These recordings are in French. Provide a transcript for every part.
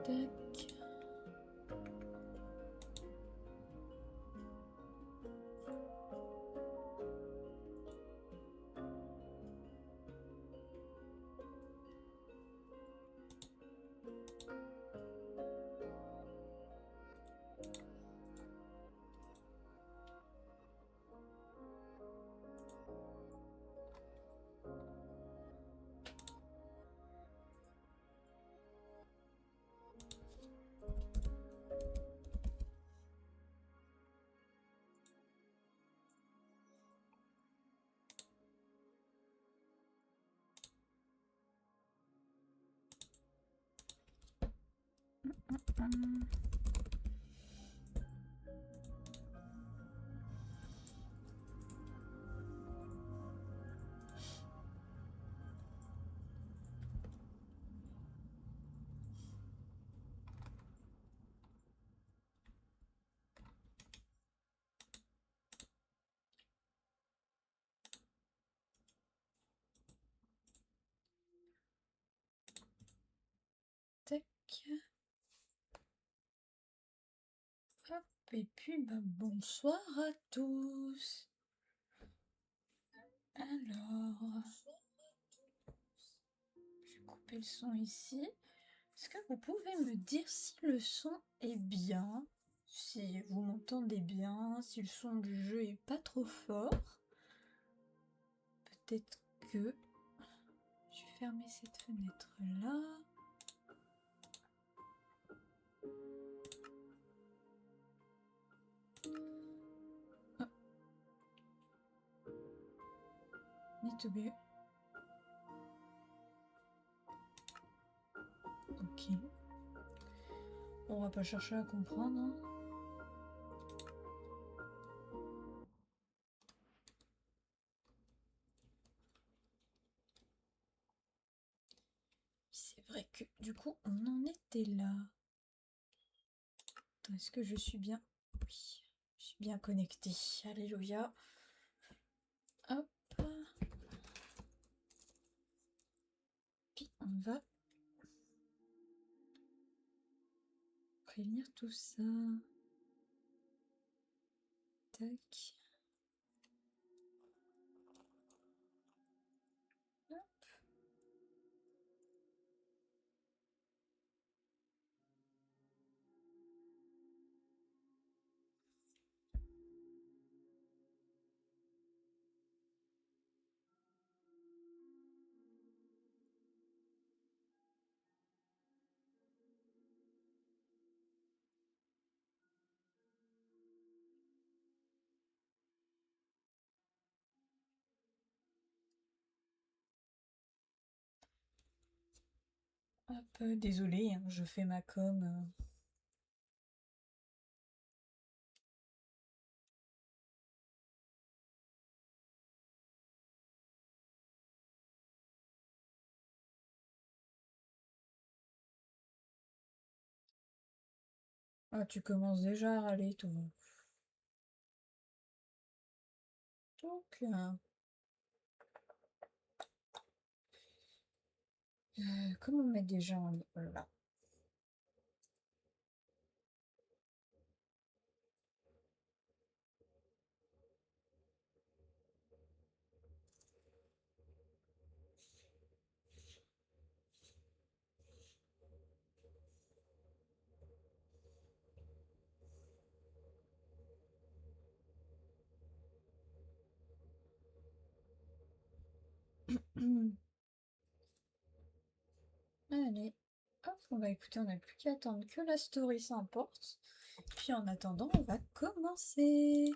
Tac. Tac. Hop, et puis bonsoir à tous. Alors, je vais couper le son ici. Est-ce que vous pouvez me dire si le son est bien, si vous m'entendez bien, si le son du jeu est pas trop fort? Peut-être que je vais fermer cette fenêtre là. Need to be. Ok. On va pas chercher à comprendre. Hein. C'est vrai que du coup on en était là. Est-ce que je suis bien? Oui, je suis bien connectée. Alléluia. Hop. Puis on va prévenir tout ça. Tac. Hop. Hop, désolée, hein, je fais ma com. Ah, tu commences déjà à râler, toi. Donc, comment mettre déjà en là? Allez, hop, on va écouter, on n'a plus qu'à attendre que la story s'importe. Puis en attendant, on va commencer.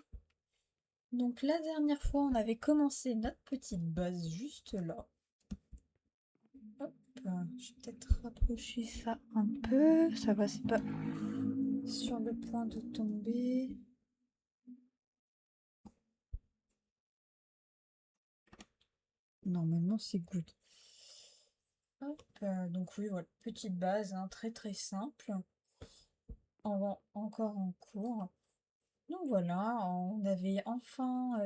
Donc la dernière fois, on avait commencé notre petite base juste là. Hop, je vais peut-être rapprocher ça un peu. Ça va, c'est pas sur le point de tomber. Normalement, c'est good. Hop, donc oui, voilà, petite base, hein, très très simple. Encore en cours. Donc voilà, on avait enfin,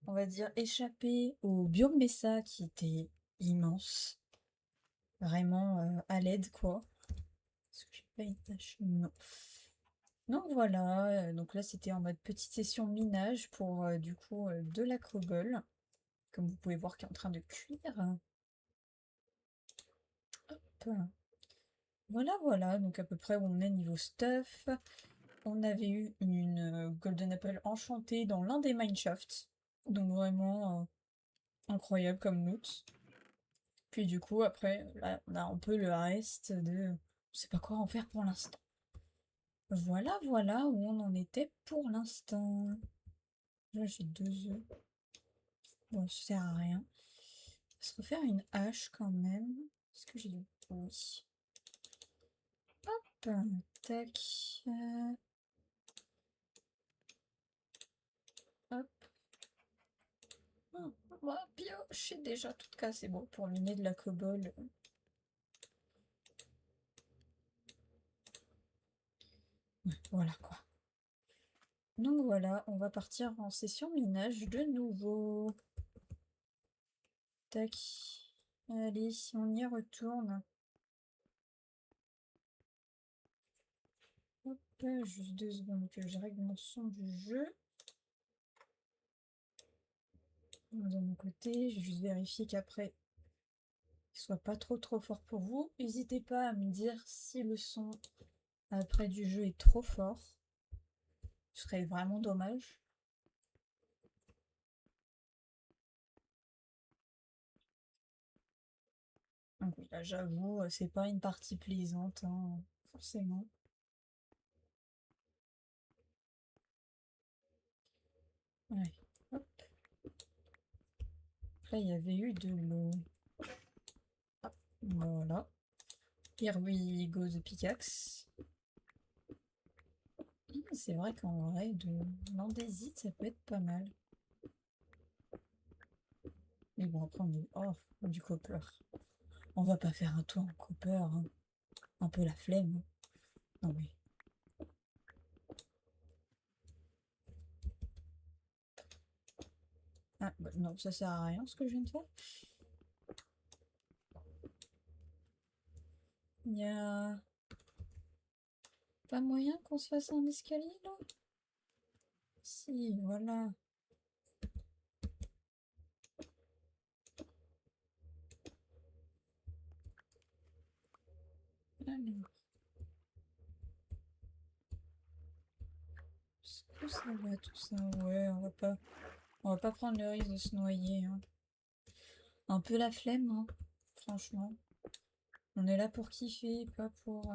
on va dire, échappé au biome Mesa qui était immense. Vraiment à l'aide, quoi. Pas une tâche, non. Donc voilà, donc là c'était en mode petite session minage pour du coup de la cobble, comme vous pouvez voir qui est en train de cuire. Hop. Voilà, voilà, donc à peu près où on est niveau stuff. On avait eu une Golden Apple enchantée dans l'un des mineshafts, donc vraiment incroyable comme loot. Puis du coup après, là on a un peu le reste de... Je sais pas quoi en faire pour l'instant. Voilà, voilà où on en était pour l'instant. Là j'ai 2 œufs. Bon, ça sert à rien. On va se refaire une hache quand même. Est-ce que j'ai du... Oui. Hop, tac. Hop. Ma pioche est déjà toute cassée. Bon, pour miner de la cobble. Voilà quoi. Donc voilà, on va partir en session minage de nouveau. Tac. Allez, on y retourne. Hop, juste 2 secondes que je règle mon son du jeu. De mon côté, je vais juste vérifier qu'après, il soit pas trop fort pour vous. N'hésitez pas à me dire si le son après du jeu est trop fort. Ce serait vraiment dommage. Donc oui, là j'avoue, c'est pas une partie plaisante, hein, forcément. Ouais, hop. Là, il y avait eu de l'eau. Hop, voilà. Here we go the pickaxe. C'est vrai qu'en vrai, de l'andésite, ça peut être pas mal. Mais bon, après, on est... Oh, du copper. On va pas faire un tour en copper, hein. Un peu la flemme. Non mais... Ah, bah, non, ça sert à rien ce que je viens de faire. Il y a... Pas moyen qu'on se fasse un escalier, là? Si, voilà. Alors... Est-ce que ça va tout ça? Ouais, on va pas prendre le risque de se noyer, hein. Un peu la flemme, hein, franchement. On est là pour kiffer, pas pour...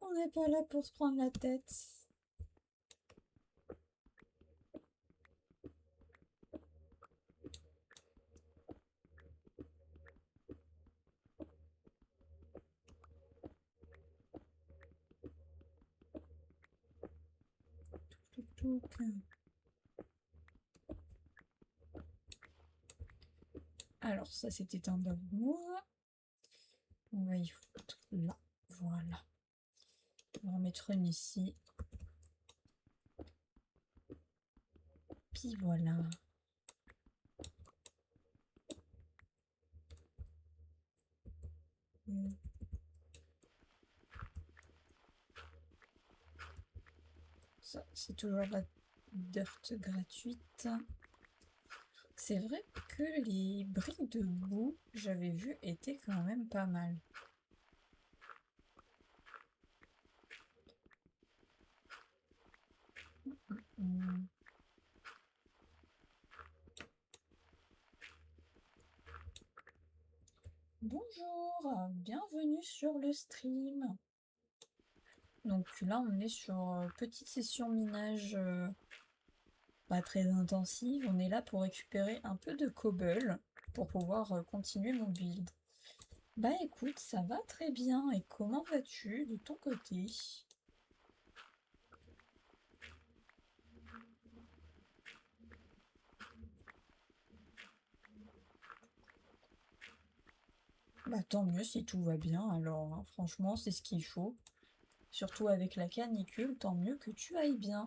On n'est pas là pour se prendre la tête. Alors, ça c'était un d'amour. On va y foutre là. Voilà. On va en mettre une ici. Puis voilà. Ça, c'est toujours de la dirt gratuite. C'est vrai que les briques de boue, j'avais vu, étaient quand même pas mal. Bonjour, bienvenue sur le stream. Donc là, on est sur petite session minage pas très intensive. On est là pour récupérer un peu de cobble pour pouvoir continuer mon build. Bah écoute, ça va très bien. Et comment vas-tu de ton côté? Bah tant mieux si tout va bien alors, hein. Franchement, c'est ce qu'il faut. Surtout avec la canicule, tant mieux que tu ailles bien.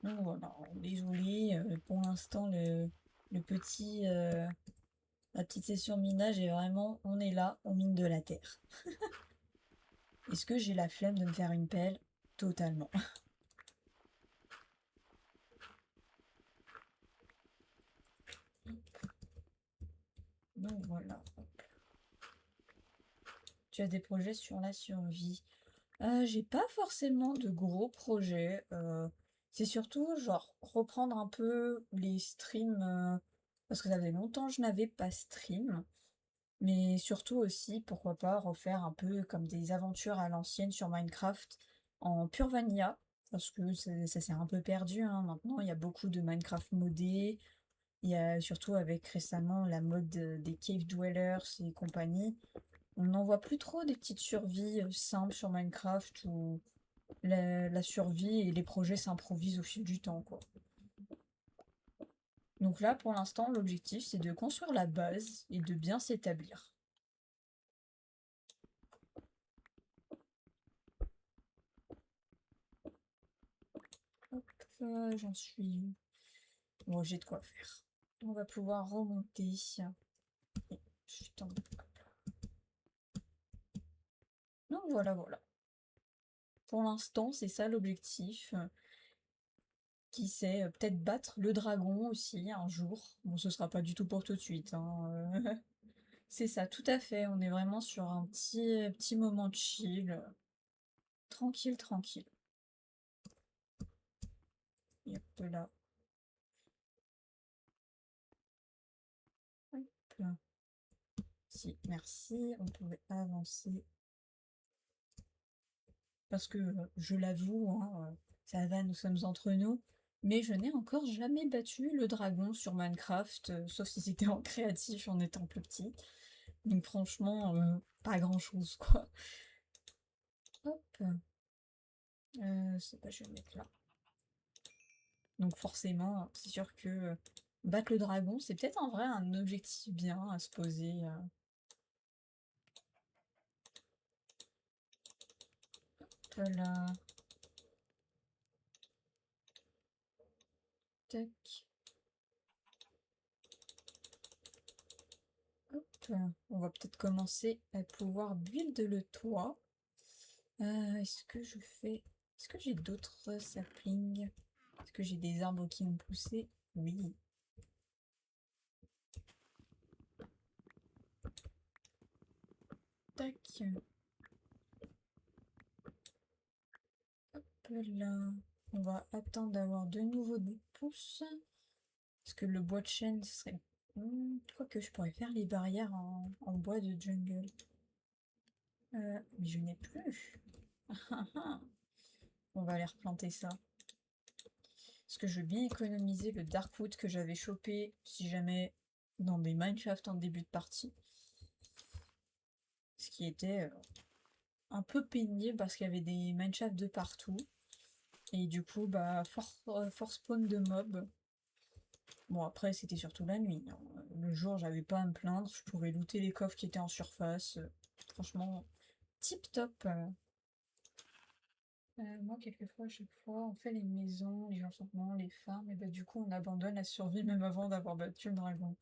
Donc voilà, désolé, pour l'instant le petit la petite session minage est vraiment on est là, on mine de la terre. Est-ce que j'ai la flemme de me faire une pelle? Totalement. Donc voilà. Tu as des projets sur la survie? J'ai pas forcément de gros projets. C'est surtout genre reprendre un peu les streams parce que ça faisait longtemps que je n'avais pas stream. Mais surtout aussi, pourquoi pas, refaire un peu comme des aventures à l'ancienne sur Minecraft en pure vanilla. Parce que ça s'est un peu perdu, hein. Maintenant, il y a beaucoup de Minecraft modés. Il y a surtout avec récemment la mode des cave dwellers et compagnie. On n'en voit plus trop des petites survies simples sur Minecraft où la survie et les projets s'improvisent au fil du temps, quoi. Donc là, pour l'instant, l'objectif, c'est de construire la base et de bien s'établir. Hop, j'en suis. Bon, j'ai de quoi faire. On va pouvoir remonter. Putain. Donc voilà, voilà. Pour l'instant, c'est ça l'objectif. Qui sait, peut-être battre le dragon aussi un jour. Bon, ce sera pas du tout pour tout de suite, hein. C'est ça, tout à fait. On est vraiment sur un petit moment de chill. Tranquille, tranquille. Hop là. Hop. Si, merci. On pouvait avancer. Parce que je l'avoue, hein, ça va, nous sommes entre nous, mais je n'ai encore jamais battu le dragon sur Minecraft, sauf si c'était en créatif en étant plus petit. Donc franchement, pas grand-chose, quoi. Hop. C'est pas, je vais le mettre là. Donc forcément, c'est sûr que battre le dragon, c'est peut-être en vrai un objectif bien à se poser. Voilà. Tac. Hop. On va peut-être commencer à pouvoir build le toit. Est-ce que je fais... Est-ce que j'ai d'autres saplings? Est-ce que j'ai des arbres qui ont poussé? Oui. Tac. Hop là. On va attendre d'avoir de nouveau des pousses. Parce que le bois de chêne, ce serait... quoique je pourrais faire les barrières en bois de jungle. Mais je n'ai plus. On va aller replanter ça. Parce que je veux bien économiser le Darkwood que j'avais chopé si jamais dans des mineshaft en début de partie. Ce qui était un peu pénible parce qu'il y avait des mineshafts de partout. Et du coup, bah, force spawn de mobs. Bon, après, c'était surtout la nuit, hein. Le jour, j'avais pas à me plaindre. Je pouvais looter les coffres qui étaient en surface. Franchement, tip top. Moi, quelquefois, à chaque fois, on fait les maisons, les enchantements, les farms, et bah, du coup, on abandonne la survie même avant d'avoir battu le dragon.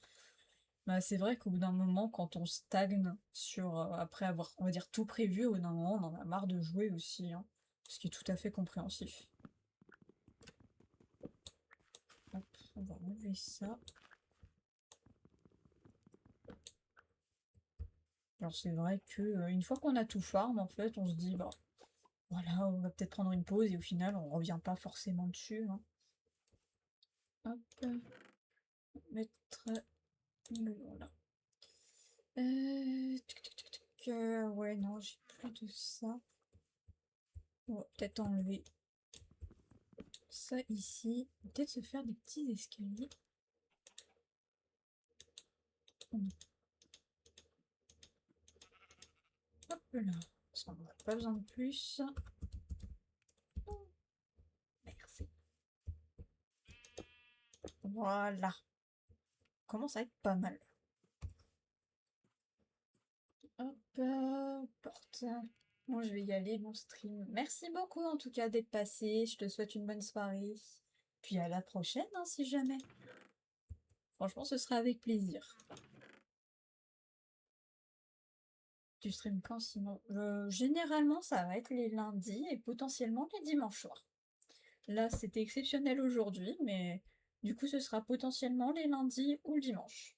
Bah, c'est vrai qu'au bout d'un moment, quand on stagne sur, après avoir, on va dire, tout prévu, au bout d'un moment, on en a marre de jouer aussi, hein, ce qui est tout à fait compréhensif. Hop, on va enlever ça. Alors c'est vrai que une fois qu'on a tout farm, en fait, on se dit, bah voilà, on va peut-être prendre une pause, et au final, on revient pas forcément dessus, hein. Hop, mettre le là. Ouais, non, j'ai plus de ça. On va peut-être enlever ça ici. Peut-être se faire des petits escaliers. Hop là. Parce qu'on n'aura pas besoin de plus. Merci. Voilà. Commence à être pas mal. Hop, porte. Bon, je vais y aller, mon stream. Merci beaucoup en tout cas d'être passé. Je te souhaite une bonne soirée. Puis à la prochaine, hein, si jamais. Franchement, ce sera avec plaisir. Tu stream quand sinon? Généralement, ça va être les lundis et potentiellement les dimanches soirs. Là, c'était exceptionnel aujourd'hui, mais du coup, ce sera potentiellement les lundis ou le dimanche.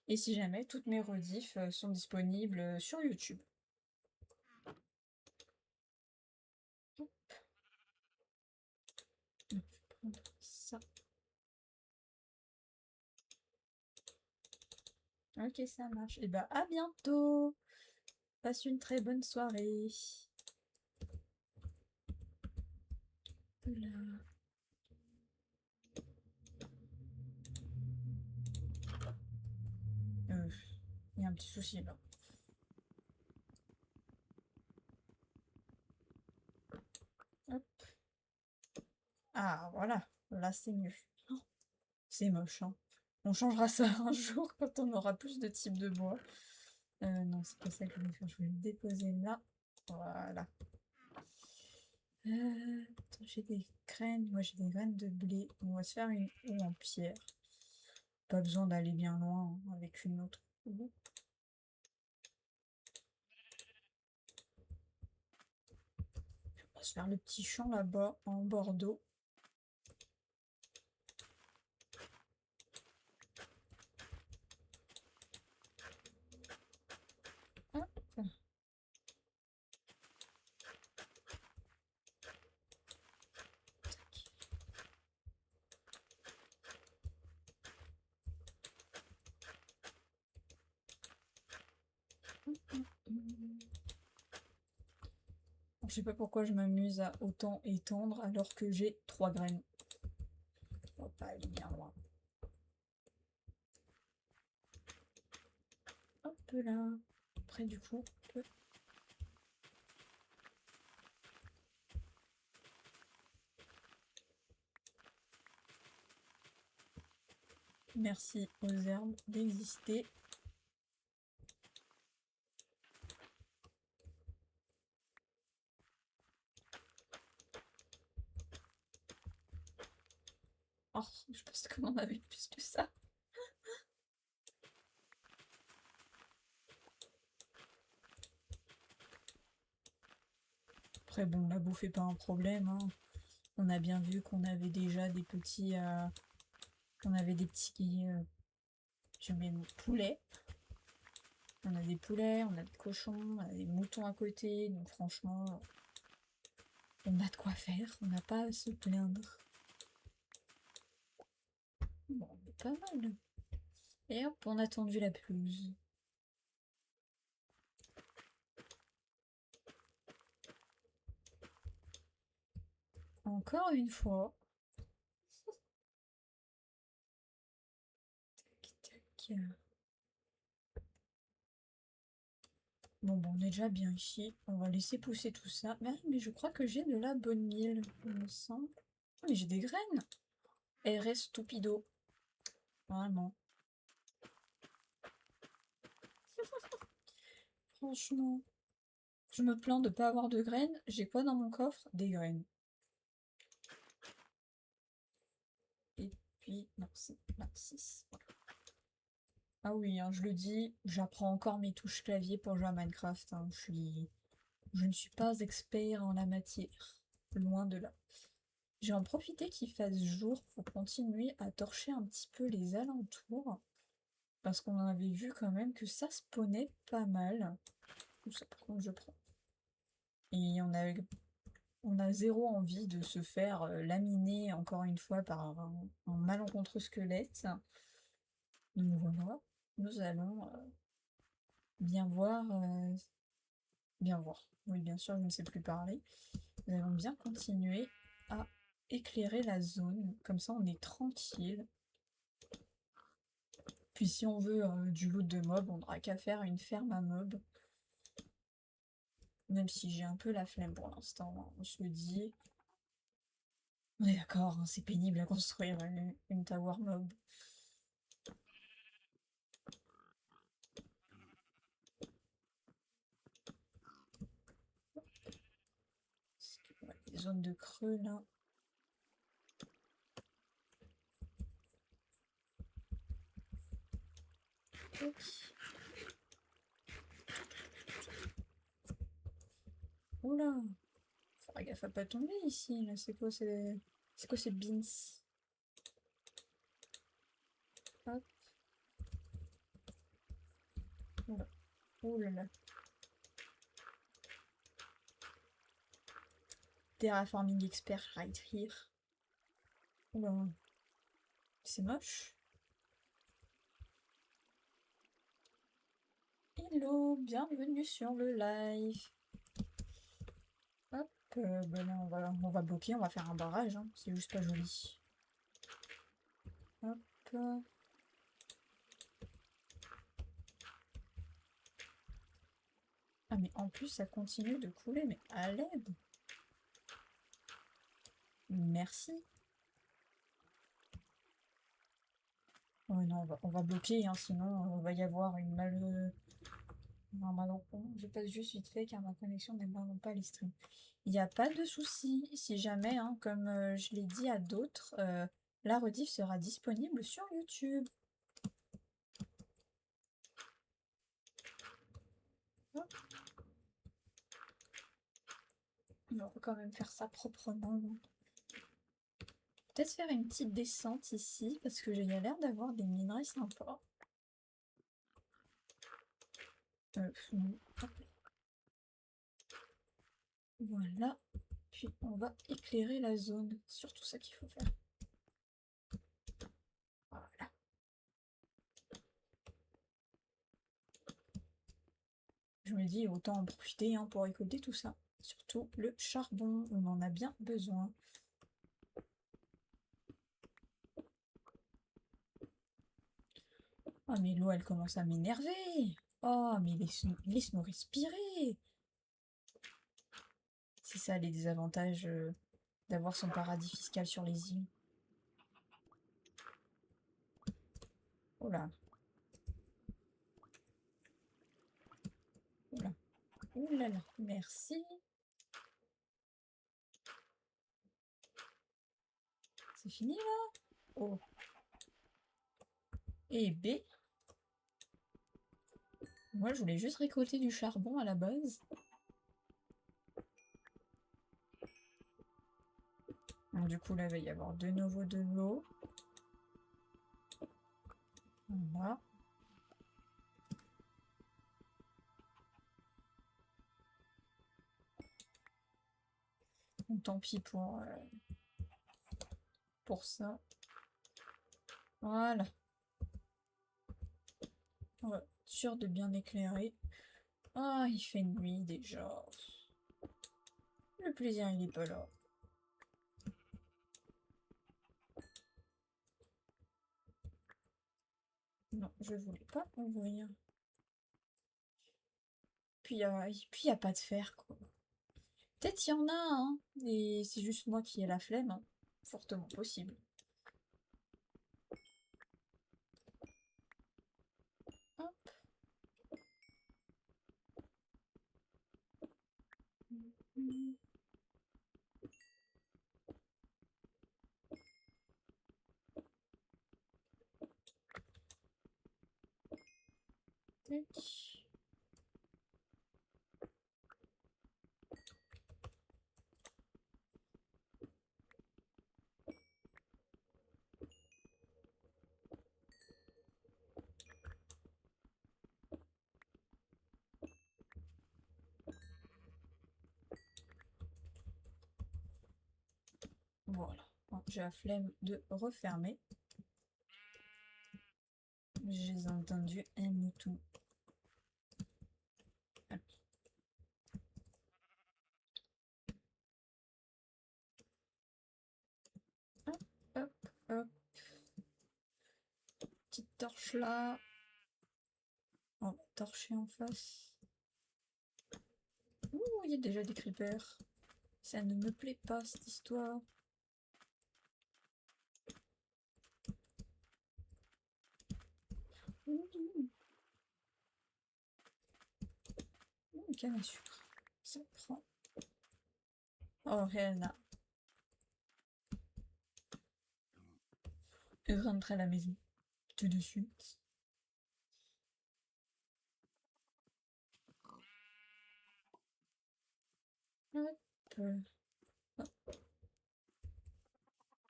Et si jamais, toutes mes rediffs sont disponibles sur YouTube. Hop. Je vais prendre ça. Ok, ça marche. Et bah, à bientôt! Passe une très bonne soirée. Oula. Il y a un petit souci là. Hop. Ah, voilà. Là, c'est mieux. Oh, c'est moche, hein. On changera ça un jour quand on aura plus de types de bois. Non, c'est pas ça que je vais faire. Je vais le déposer là. Voilà. Attends, j'ai des graines. Moi, j'ai des graines de blé. On va se faire une haie en pierre. Pas besoin d'aller bien loin hein, avec une autre houe. On va se faire le petit champ là-bas en Bordeaux. Hop. Je sais pas pourquoi je m'amuse à autant étendre alors que j'ai 3 graines. On va pas aller bien loin. Hop là. Après du coup, on peut... Merci aux herbes d'exister. Oh, je pense qu'on en avait plus que ça. Après bon, la bouffe est pas un problème, hein. On a bien vu qu'on avait déjà des petits... on avait des petits... je mets mon poulet. On a des poulets, on a des cochons, on a des moutons à côté. Donc franchement, on a de quoi faire. On n'a pas à se plaindre. Bon, pas mal. Et hop, on a tendu la pelouse. Encore une fois. Tac, tac. Bon, on est déjà bien ici. On va laisser pousser tout ça. Mais je crois que j'ai de la bonne mille, il me semble. Oh, mais j'ai des graines. RS stupido. Vraiment. Franchement. Je me plains de pas avoir de graines. J'ai quoi dans mon coffre? Des graines. Et puis, non, c'est 6. Ah oui, hein, je le dis, j'apprends encore mes touches clavier pour jouer à Minecraft. Hein. Je ne suis pas expert en la matière. Loin de là. J'ai en profité qu'il fasse jour pour continuer à torcher un petit peu les alentours. Parce qu'on avait vu quand même que ça spawnait pas mal. Tout ça, par contre, je prends. Et on a zéro envie de se faire laminer encore une fois par un malencontreux squelette. Donc voilà, nous allons bien voir. Bien voir. Oui, bien sûr, je ne sais plus parler. Nous allons bien continuer à éclairer la zone. Comme ça, on est tranquille. Puis si on veut du loot de mob, on n'aura qu'à faire une ferme à mob. Même si j'ai un peu la flemme pour l'instant, hein, on se le dit. On est d'accord, hein, c'est pénible à construire une tower mob. Ouais, des zones de creux là. Tac. Oula, faudra gaffe à pas tomber ici. Là, c'est quoi ces beans? Hop. Oula. Oulala. Terraforming expert right here. Oula. C'est moche. Hello, bienvenue sur le live. Hop, ben là on va bloquer, on va faire un barrage, hein. C'est juste pas joli. Hop. Ah mais en plus ça continue de couler, mais à l'aide. Merci. Oh non, on va bloquer, hein, sinon il va y avoir une mal... Non, je passe juste vite fait car ma connexion n'est vraiment pas les streams. Il n'y a pas de souci, si jamais, hein, comme je l'ai dit à d'autres, la rediff sera disponible sur YouTube. Hop. On va quand même faire ça proprement. Peut-être faire une petite descente ici, parce que j'ai l'air d'avoir des minerais sympas. Voilà. Puis on va éclairer la zone. C'est surtout ça qu'il faut faire. Voilà. Je me dis autant en profiter, hein, pour récolter tout ça. Surtout le charbon, on en a bien besoin. Oh mais l'eau elle commence à m'énerver. Oh mais laisse-nous respirer. C'est ça les désavantages d'avoir son paradis fiscal sur les îles. Oh là. Oh là. Ouh là là. Merci. C'est fini là? Oh. Et B. Moi je voulais juste récolter du charbon à la base. Donc, du coup là il va y avoir de nouveau de l'eau. Voilà. Donc, tant pis pour ça. Voilà. On va être sûr de bien éclairer. Ah, il fait nuit déjà. Le plaisir, il est pas là. Non, je voulais pas ouvrir. Puis y a pas de fer, quoi. Peut-être il y en a, hein. Et c'est juste moi qui ai la flemme, hein. Fortement possible. Hop. Tac. Voilà. Bon, j'ai la flemme de refermer. J'ai entendu un mouton. Hop, hop, hop. Petite torche là. On va torcher en face. Ouh, il y a déjà des creepers. Ça ne me plaît pas cette histoire. Ouh, canne à sucre. Ça prend. Oh, Rihanna. Rentre à la maison. Tout de suite. Hop. Hop.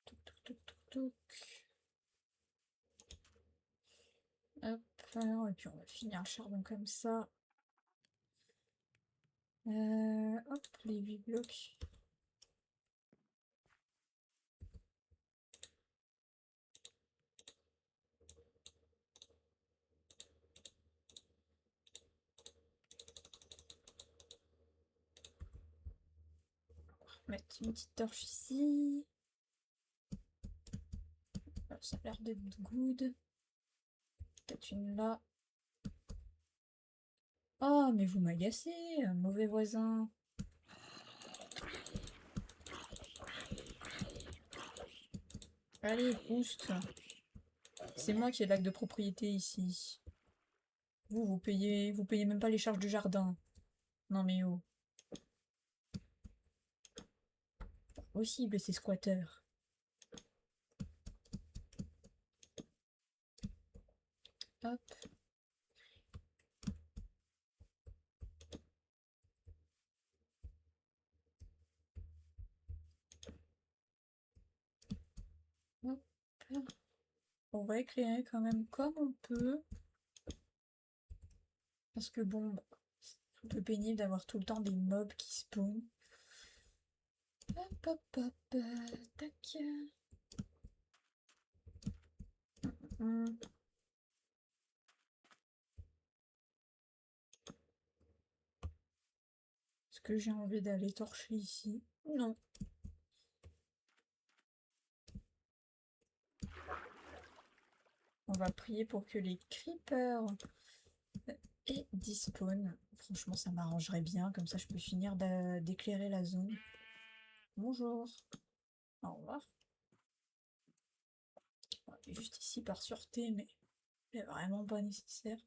Toc, toc, toc, toc, toc. Hop. Alors, et puis on va finir le charbon comme ça. Hop, les 8 blocs. Mettre une petite torche ici. Ça a l'air d'être good. Peut-être une là. Oh, mais vous m'agacez, mauvais voisin. Allez, pousse. C'est moi qui ai l'acte de propriété ici. Vous payez même pas les charges du jardin. Non mais oh. Pas possible ces squatteurs. Hop. Hop. On va éclairer quand même comme on peut. Parce que bon, c'est un peu pénible d'avoir tout le temps des mobs qui spawnent. Hop, hop, hop, tac. Hum. Est-ce que j'ai envie d'aller torcher ici? Non. On va prier pour que les creepers aient despawn. Franchement, ça m'arrangerait bien. Comme ça, je peux finir d'éclairer la zone. Bonjour. Au revoir. Juste ici par sûreté, mais c'est vraiment pas nécessaire.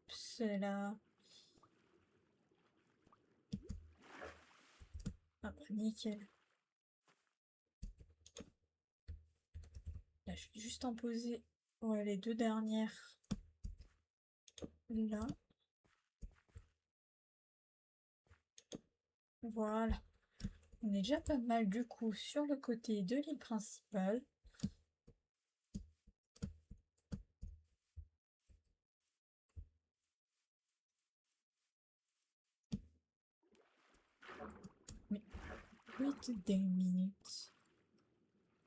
C'est là. Ah bah nickel. Là, je vais juste en poser les deux dernières là. Voilà. On est déjà pas mal du coup sur le côté de l'île principale. Mais wait des minutes.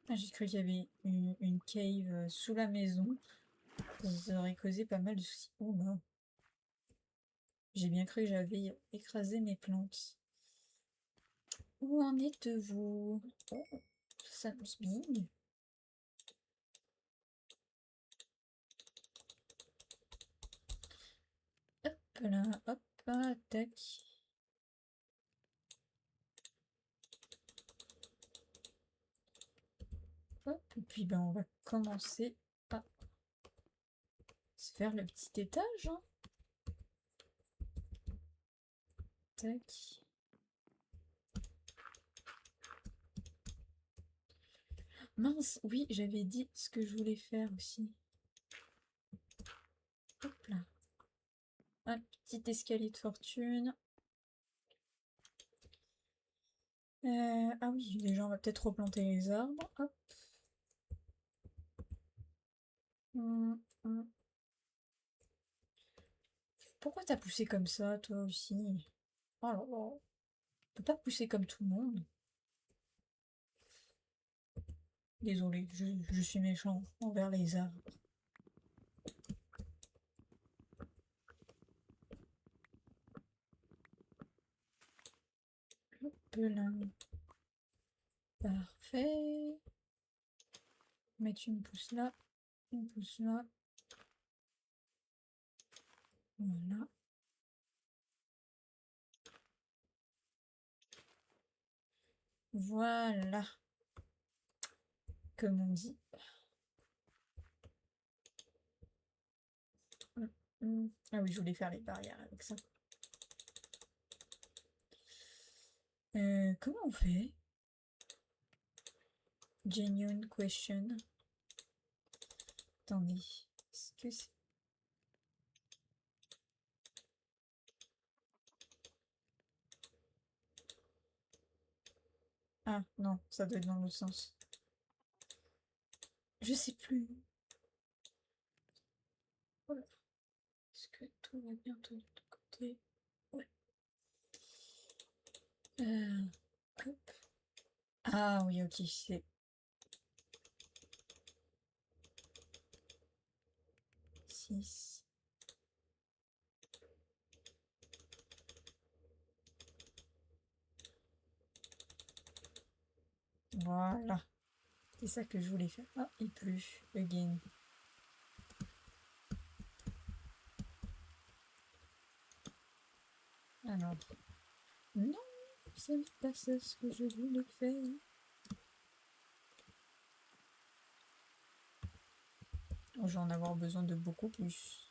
Ah, j'ai cru qu'il y avait une cave sous la maison. Ça aurait causé pas mal de soucis. Oh là. J'ai bien cru que j'avais écrasé mes plantes. Où en êtes-vous? Oh, ça me bien. Hop là, hop, tac. Hop, et puis ben on va commencer à se faire le petit étage. Hein. Tac. Mince, oui, j'avais dit ce que je voulais faire aussi. Hop là. Un petit escalier de fortune. Ah oui, déjà on va peut-être replanter les arbres. Hop. Hum. Pourquoi t'as poussé comme ça, toi aussi? Oh là là. On peut pas pousser comme tout le monde. Désolée, je suis méchant envers les arbres. Hop là. Parfait. Mettre une pousse là, une pousse là. Voilà. Voilà. Comme on dit. Ah oui, je voulais faire les barrières avec ça. Comment on fait? Genuine question. Attendez. Est-ce que c'est... Ah, non, ça doit être dans l'autre sens. Je sais plus. Voilà. Est-ce que tout va bien de l'autre côté? Ouais. Hop. Ah oui, ok, c'est... 6. Voilà. C'est ça que je voulais faire. Ah, il pleut. Again. Alors. Non, ce n'est pas ça ce que je voulais faire. Oh, je vais en avoir besoin de beaucoup plus.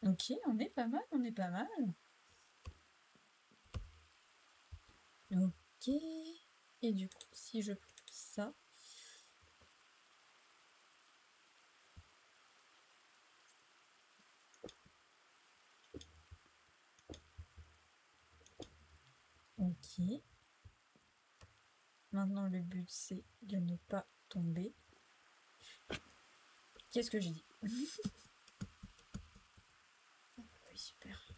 Ok, on est pas mal, on est pas mal. Ok. Et du coup, si je prends ça... Ok. Maintenant, le but, c'est de ne pas tomber. Qu'est-ce que j'ai dit? Oui, super.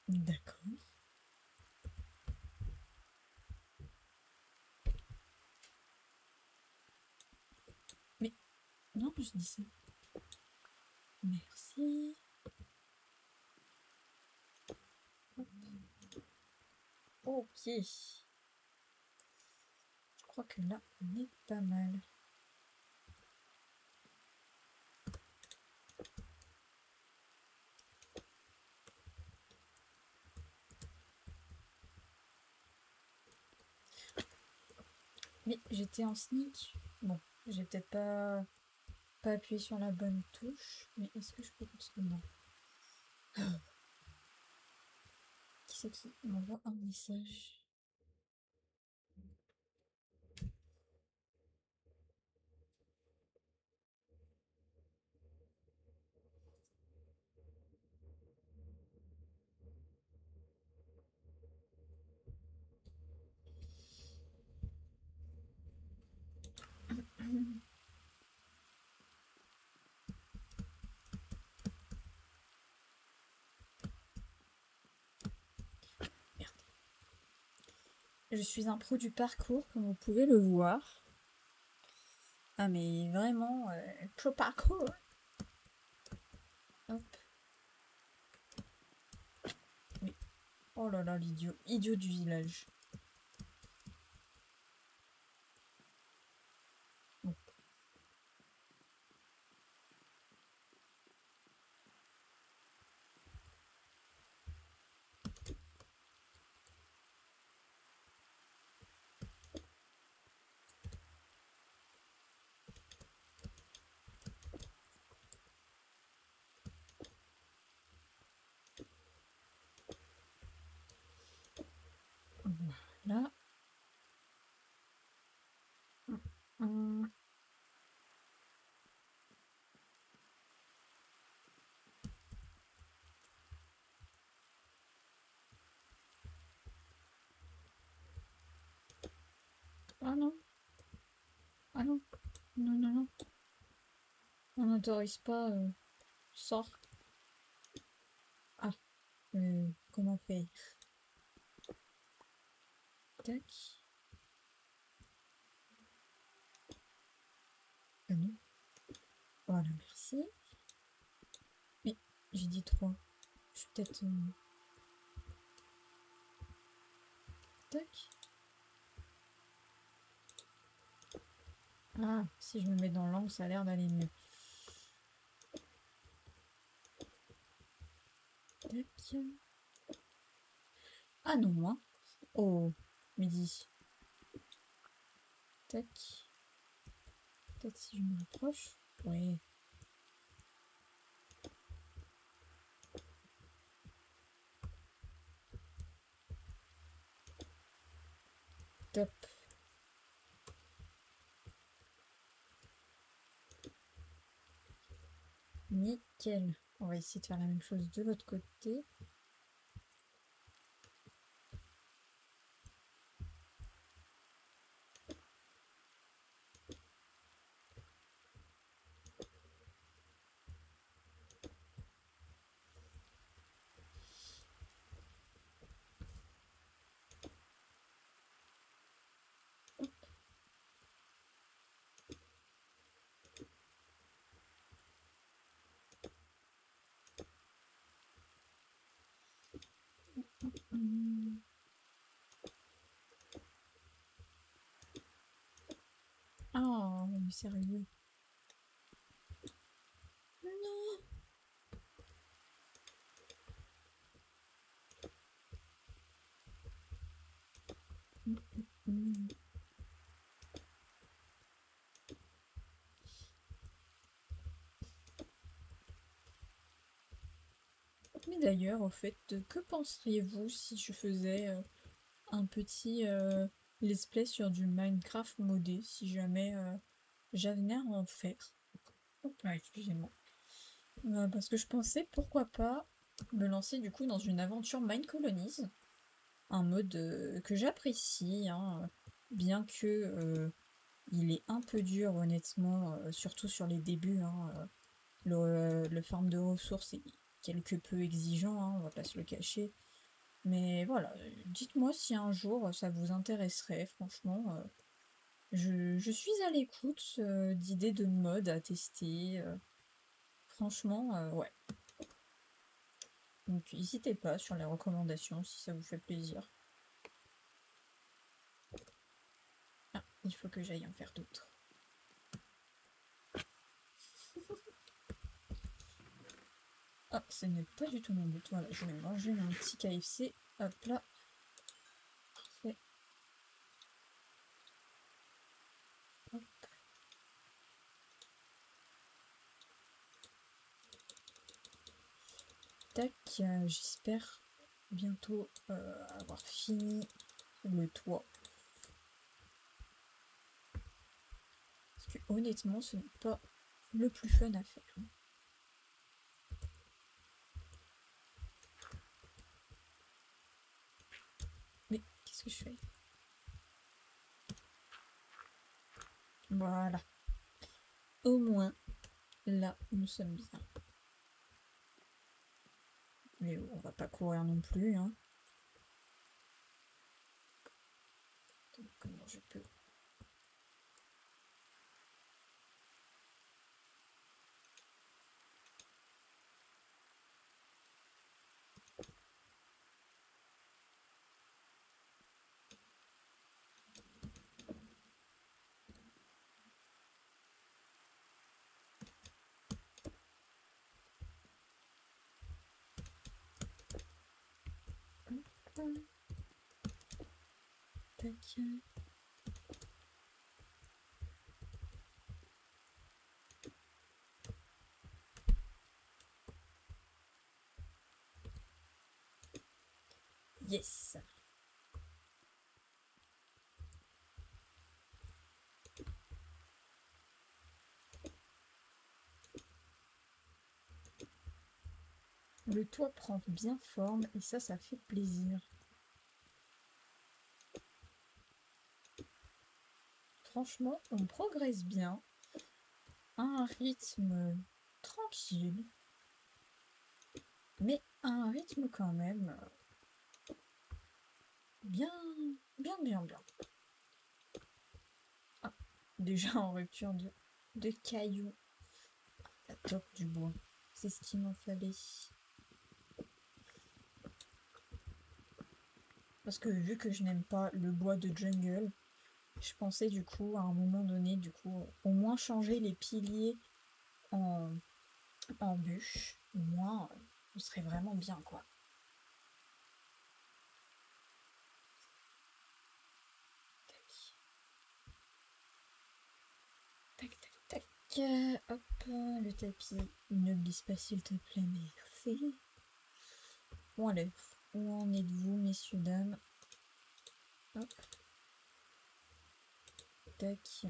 D'accord. Mais non, je dis ça. Merci. Ok. Je crois que là, on est pas mal. Mais j'étais en sneak. Bon, j'ai peut-être pas appuyé sur la bonne touche. Mais est-ce que je peux continuer? Non. Qui c'est qui m'envoie un message? Merde. Je suis un pro du parcours, comme vous pouvez le voir. Ah mais vraiment, pro parcours. Hop. Mais, oh là là, l'idiot. Idiot du village. Bon. Voilà. Hum. Ah non. Ah non. Non, non, non. On n'autorise pas. Sort. Ah. Comment faire? Tac. Ah non. Voilà, merci. Mais j'ai dit 3. Je suis peut-être... Tac. Ah, si je me mets dans l'angle, ça a l'air d'aller mieux. Tac. Ah non, hein. Oh, midi. Tac. Peut-être si je me rapproche. Ouais. Top. Nickel. On va essayer de faire la même chose de l'autre côté. Hum. Oh, mais sérieux. Non. Hum. Mais d'ailleurs, au fait, que penseriez-vous si je faisais un petit let's play sur du Minecraft modé, si jamais j'avenais à en faire? Oh, ah, excusez-moi. Parce que je pensais, pourquoi pas, me lancer du coup dans une aventure Mine Colonies, un mode que j'apprécie, hein, bien que il est un peu dur honnêtement, surtout sur les débuts, hein, le farm de ressources est quelque peu exigeant, hein, on va pas se le cacher. Mais voilà, dites-moi si un jour ça vous intéresserait, franchement, je suis à l'écoute d'idées de mode à tester. Franchement, ouais. Donc n'hésitez pas sur les recommandations si ça vous fait plaisir. Ah, il faut que j'aille en faire d'autres. Ah, ce n'est pas du tout mon but. Voilà, je vais manger un petit KFC. Hop là. Parfait. Hop. Tac. J'espère bientôt avoir fini le toit. Parce que honnêtement, ce n'est pas le plus fun à faire. Mais qu'est-ce que je fais? Voilà. Au moins, là, nous sommes bien. Mais on va pas courir non plus, hein. Donc, comment je peux... Tac. Yes. Le toit prend bien forme et ça fait plaisir. Franchement, on progresse bien, à un rythme tranquille, mais à un rythme quand même bien, bien. Ah, déjà en rupture de cailloux. La top du bois, c'est ce qu'il m'en fallait. Parce que vu que je n'aime pas le bois de jungle, Je pensais du coup à un moment donné, du coup, au moins changer les piliers en, en bûche. Au moins, on serait vraiment bien quoi. Tac, tac, tac. Hop, le tapis. Ne glisse pas s'il te plaît, merci. Bon allez, où en êtes-vous, messieurs, dames? Hop. Tac.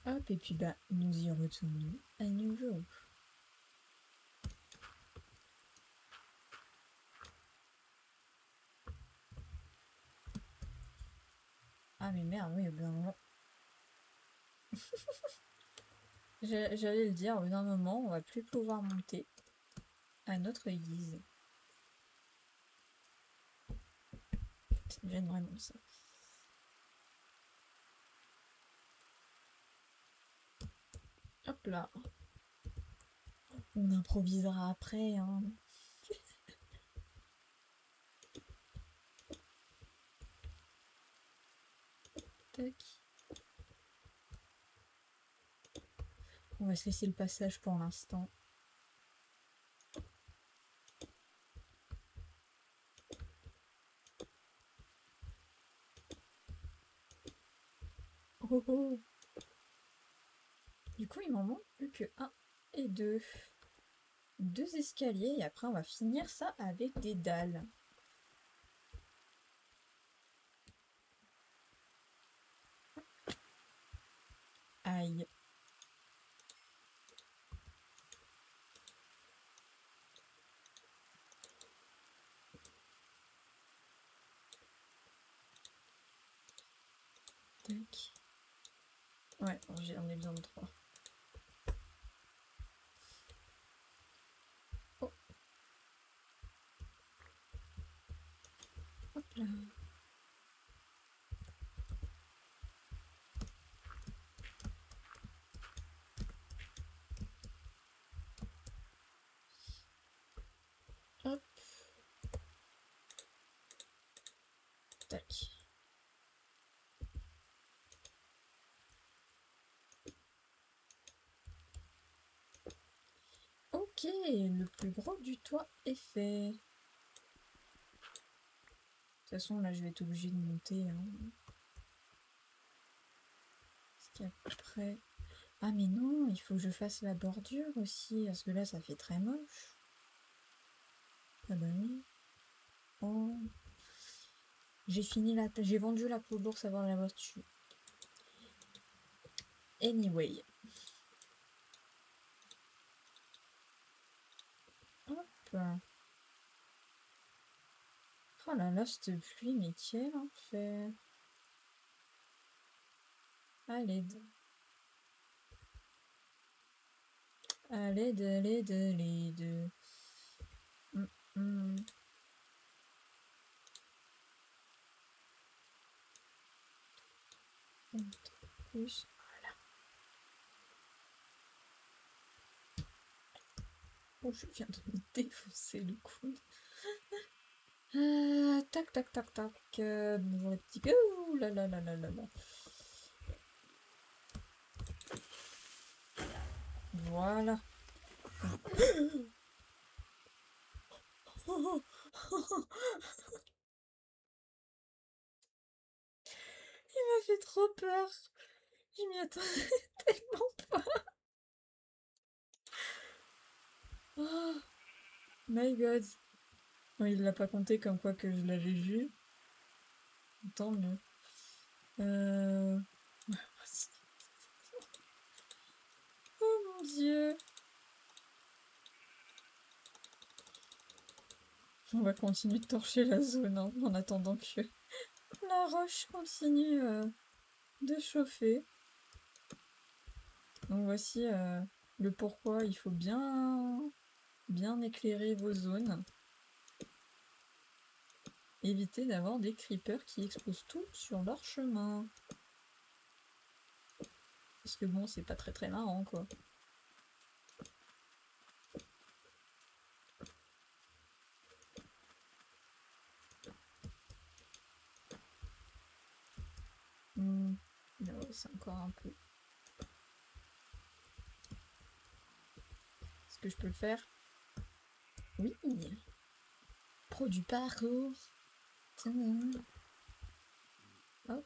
Hop, et puis bah, nous y retournons à nouveau. Ah mais merde, oui, ben... J'allais le dire, au bout d'un moment, on va plus pouvoir monter à notre guise. Ça me gêne vraiment ça. Hop là. On improvisera après, hein. Tac. On va se laisser le passage pour l'instant. Oh oh. Du coup, il m'en manque plus que 1 et 2. 2 escaliers et après on va finir ça avec des dalles. Aïe. Tac. Ouais, j'en ai besoin de 3. Oh. Hop là. Hop. Tac. Ok, le plus gros du toit est fait. De toute façon, là, je vais être obligée de monter. Hein. Parce qu'après... Ah mais non, il faut que je fasse la bordure aussi, parce que là, ça fait très moche. Ah bah oui. Oh. J'ai vendu la peau d'ours avant de l'avoir dessus. Anyway. Hop. Oh là là, cette pluie, mais quel enfer. À l'aide. À l'aide, à l'aide, à l'aide. Plus. Voilà. Oh, je viens de me défoncer le coude. Tac, tac, tac, tac. Bonjour les petits. Ouh là là là là là là. Voilà. Il m'a fait trop peur. Je m'y attendais tellement pas. Oh my god. Non, il l'a pas compté comme quoi que je l'avais vu. Tant mieux. Oh mon dieu. On va continuer de torcher la zone hein, en attendant que la roche continue de chauffer. Donc voici le pourquoi il faut bien éclairer vos zones. Éviter d'avoir des creepers qui explosent tout sur leur chemin. Parce que bon, c'est pas très marrant quoi. c'est encore un peu. Est-ce que je peux le faire? Oui. Pro du parcours. Hop.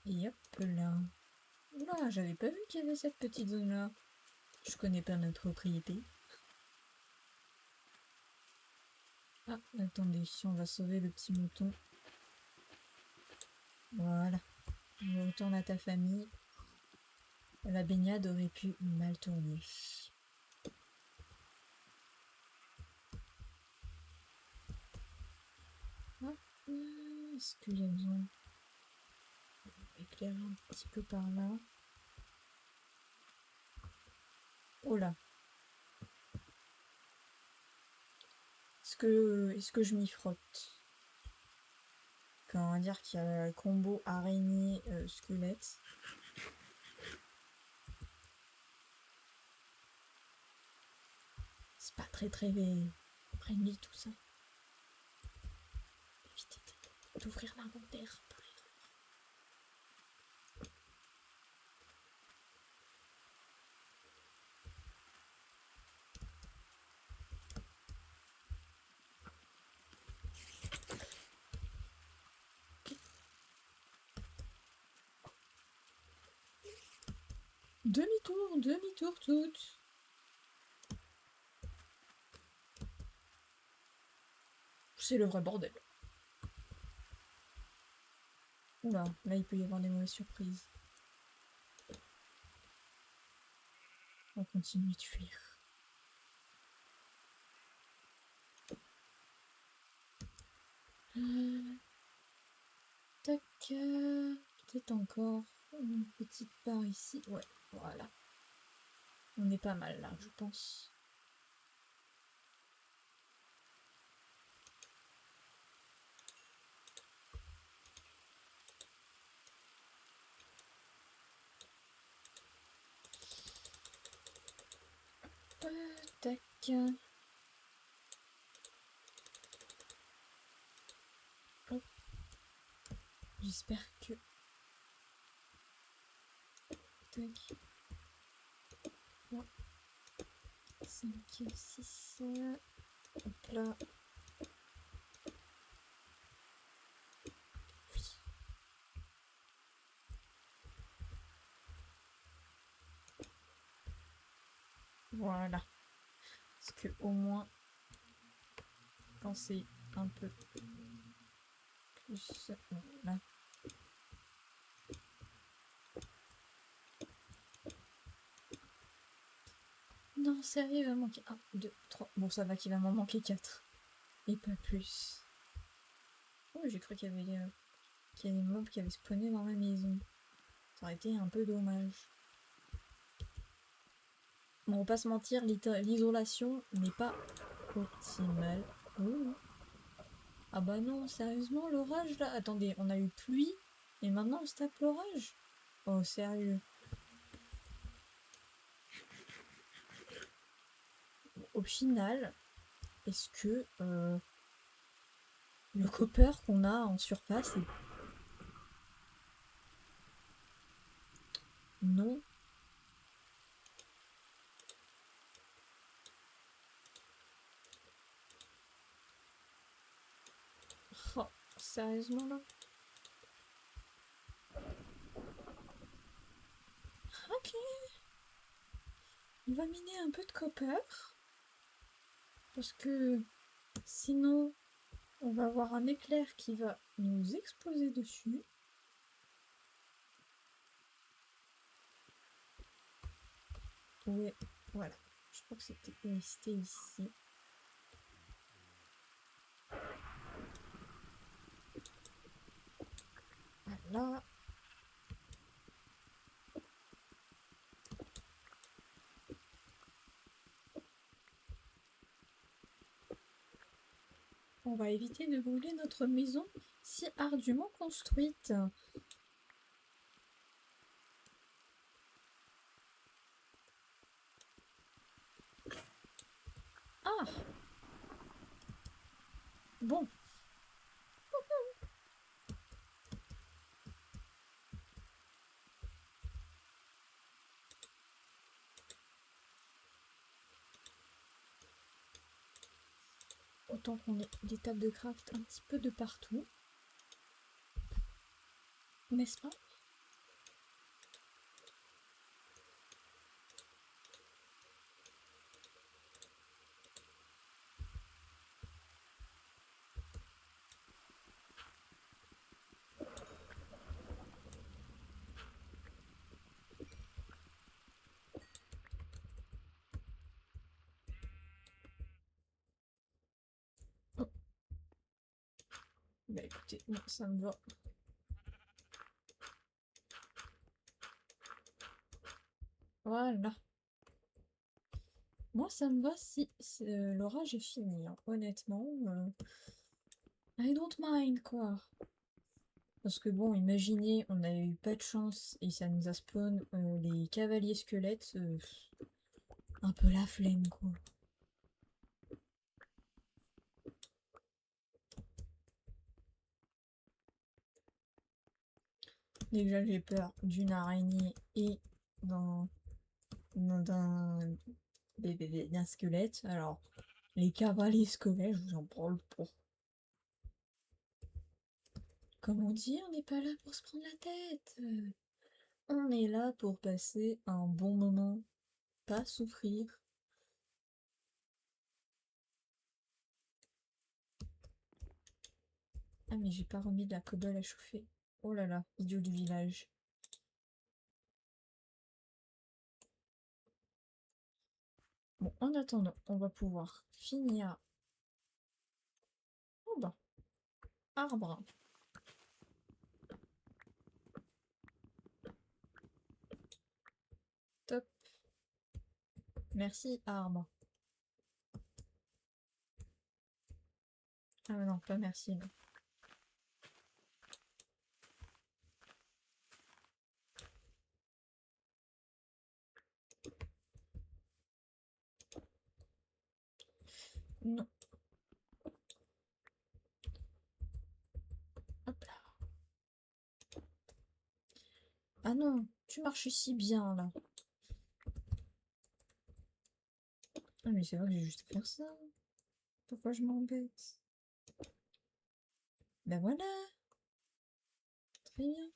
Et hop là. Oula, j'avais pas vu qu'il y avait cette petite zone là. Je connais pas notre propriété. Ah, attendez, si on va sauver le petit mouton. Voilà. On retourne à ta famille. La baignade aurait pu mal tourner. Hop. Est-ce qu'il y a besoin d'éclairer un petit peu par là? Oh là. Est-ce que je m'y frotte? Quand on va dire qu'il y a le combo araignée squelette. C'est pas très friendly tout ça. Évitez d'ouvrir l'inventaire par erreur. Demi-tour toutes. C'est le vrai bordel. Oula, là il peut y avoir des mauvaises surprises. On continue de fuir. Tac. Peut-être encore une petite part ici. Ouais, voilà. On est pas mal là, je pense. Tac. Hop. J'espère que... Tac. 3, 5, 6. Hop là. Oui. Voilà. Parce que au moins, quand c'est un peu plus... Voilà. Non, sérieux, il va manquer 1, 2, 3. Bon, ça va qu'il va m'en manquer 4. Et pas plus. Oh, j'ai cru qu'il y avait des mobs qui avaient spawné dans ma maison. Ça aurait été un peu dommage. Bon, on va pas se mentir, l'isolation n'est pas optimale. Ouh. Ah bah non, sérieusement, l'orage là. Attendez, on a eu pluie et maintenant on se tape l'orage. Oh, sérieux. Au final, est-ce que le copper qu'on a en surface est... Non. Oh, sérieusement là? Ok. On va miner un peu de copper. Parce que sinon, on va avoir un éclair qui va nous exploser dessus. Ouais, voilà. Je crois que c'était ici. Voilà. On va éviter de brûler notre maison si ardument construite. Ah! Bon. Autant qu'on ait des tables de craft un petit peu de partout. N'est-ce pas? Oh. Bah écoutez, moi ça me va. Voilà. Moi ça me va si l'orage est fini, hein. Honnêtement. I don't mind quoi. Parce que bon, imaginez, on a eu pas de chance et ça nous a spawn les cavaliers squelettes. Un peu la flemme quoi. Déjà j'ai peur d'une araignée et d'un squelette. Alors, les cavaliers squelettes, je vous en parle pas. Comme on dit, on n'est pas là pour se prendre la tête. On est là pour passer un bon moment, pas souffrir. Ah mais j'ai pas remis de la cobble à chauffer. Oh là là, idiot du village. Bon, en attendant, on va pouvoir finir. Oh bah, arbre. Top. Merci, arbre. Ah non, pas merci. Non. Non. Hop là. Ah non, tu marches si bien là. Ah mais c'est vrai que j'ai juste à faire ça. Pourquoi je m'embête? Ben voilà. Très bien.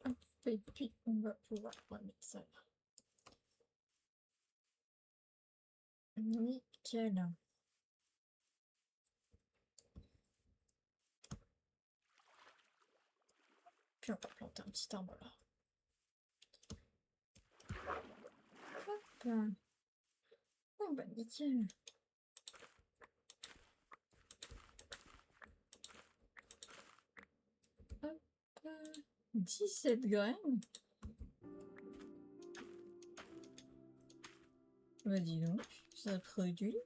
Hop, et puis on va pouvoir remettre ça là. Nickel. Puis on va planter un petit arbre là. Hop. Oh bah nickel. Hop. 17 graines. Bah dis donc, ça produit.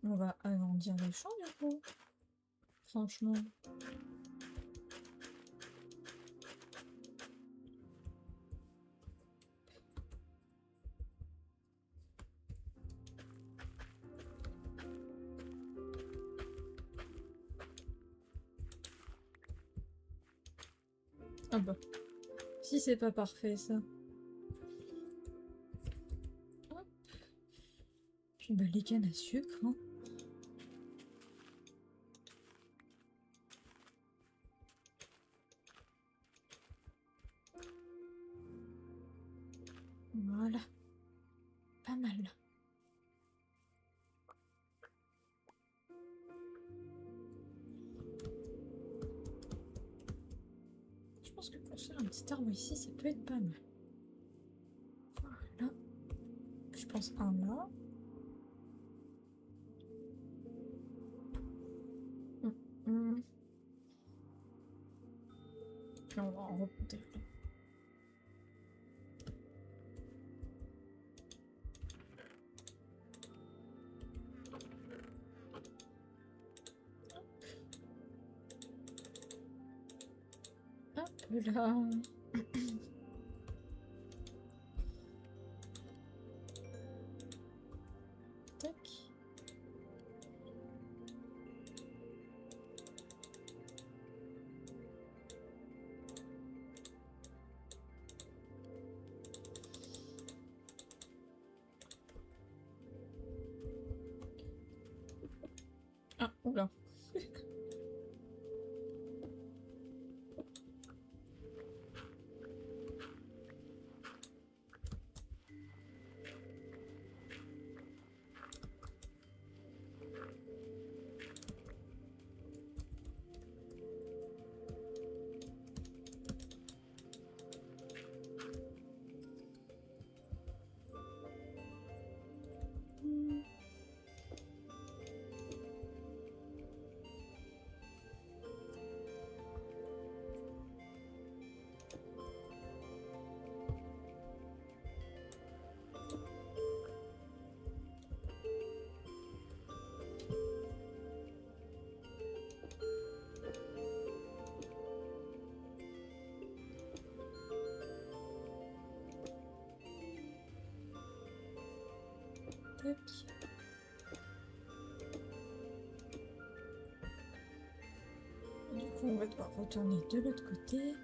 On va agrandir les champs du coup. Franchement. Ah bah. Si c'est pas parfait ça. Hop. Puis bah les cannes à sucre. Hein. Voilà. Pas mal. Je pense que construire un petit arbre ici, ça peut être pas mal. Voilà. Je pense un là. Puis on va en replanter. peu là. Tac. Ah, oula. Tac. Du coup, on va devoir retourner de l'autre côté.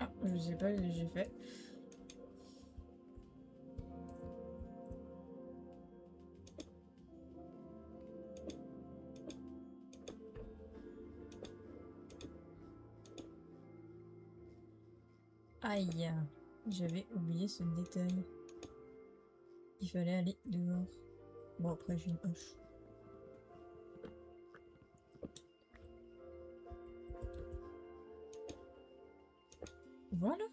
Ah, je sais pas ce que j'ai fait. Aïe, j'avais oublié ce détail. Il fallait aller dehors. Bon, après j'ai une hache. Voilà.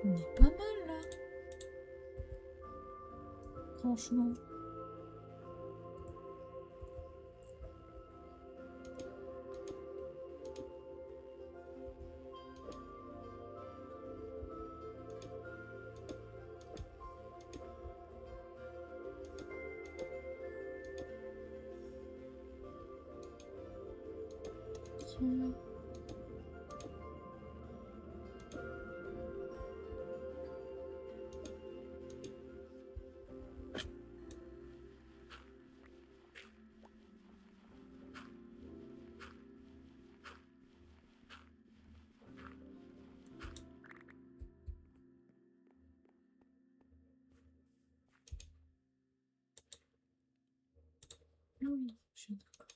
On est pas mal là. Franchement. Tiens. Ah oui, je suis d'accord.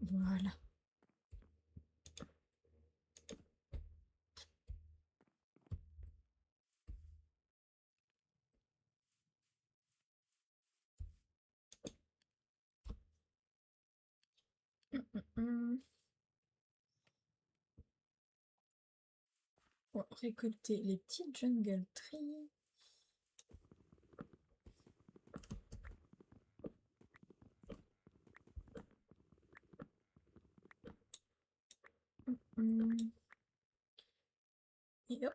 Voilà. Hum. On va récolter les petits jungle trees. Et hop.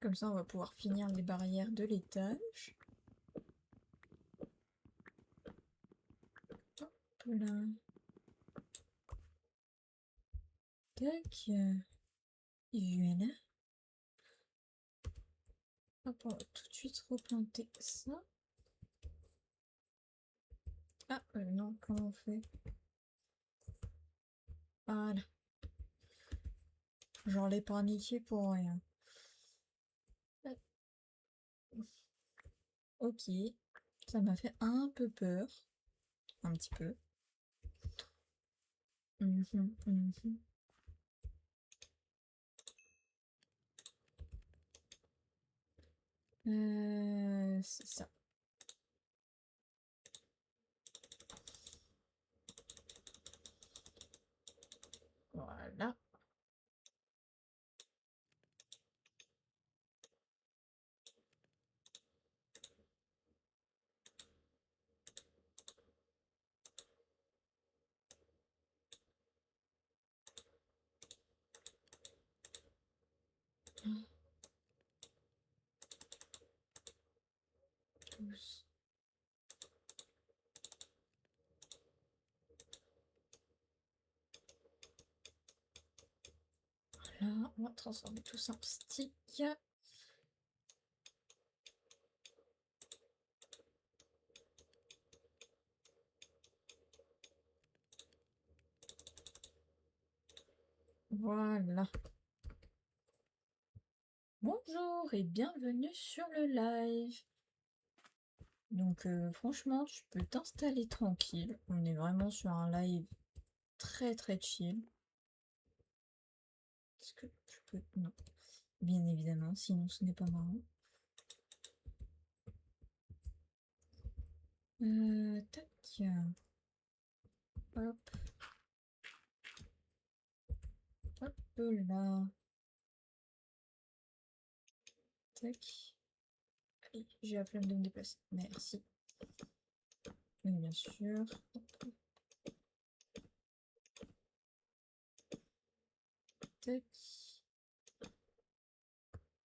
Comme ça, on va pouvoir finir les barrières de l'étage. Hop là. Tac. Voilà. Hop, on va tout de suite replanter ça. Ah, non, comment on fait? Voilà. J'en ai paniqué pour rien. Ok, ça m'a fait un peu peur. Un petit peu. Mhm, mhm. C'est ça. Voilà. Tous. Voilà, on va transformer tout ça en stick. Voilà. Bonjour et bienvenue sur le live. Donc franchement, tu peux t'installer tranquille. On est vraiment sur un live très très chill. Est-ce que je peux... Non. Bien évidemment, sinon ce n'est pas marrant. Tac. Hop. Hop là. Tac. Allez, j'ai la flemme de me déplacer. Merci. Oui, bien sûr. Hop. Tac.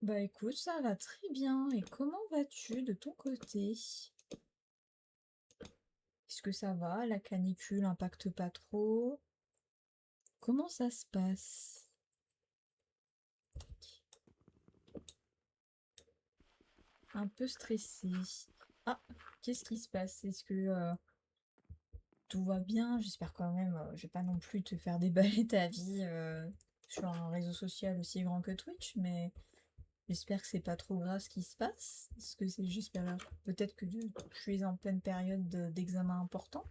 Bah écoute, ça va très bien. Et comment vas-tu de ton côté? Est-ce que ça va? La canicule impacte pas trop? Comment ça se passe? Un peu stressée. Ah, qu'est-ce qui se passe? Est-ce que tout va bien? J'espère quand même, je vais pas non plus te faire déballer ta vie sur un réseau social aussi grand que Twitch, mais j'espère que c'est pas trop grave ce qui se passe. Parce que c'est j'espère peut-être que je suis en pleine période d'examen important.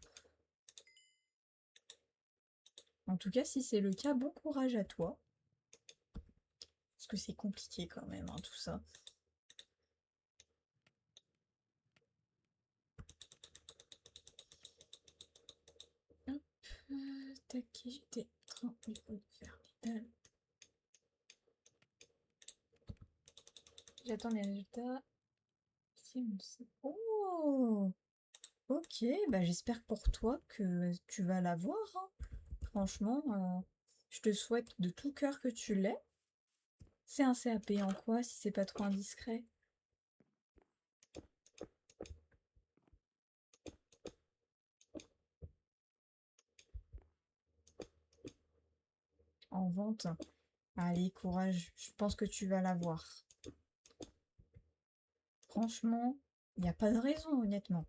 En tout cas, si c'est le cas, bon courage à toi. Parce que c'est compliqué quand même, hein, tout ça. Hop, tac, j'étais en train de faire pédale. J'attends les résultats. Oh! Ok, bah j'espère pour toi que tu vas l'avoir, hein. Franchement, je te souhaite de tout cœur que tu l'aies. C'est un CAP en quoi, si c'est pas trop indiscret? En vente? Allez, courage, je pense que tu vas l'avoir. Franchement, il n'y a pas de raison, honnêtement.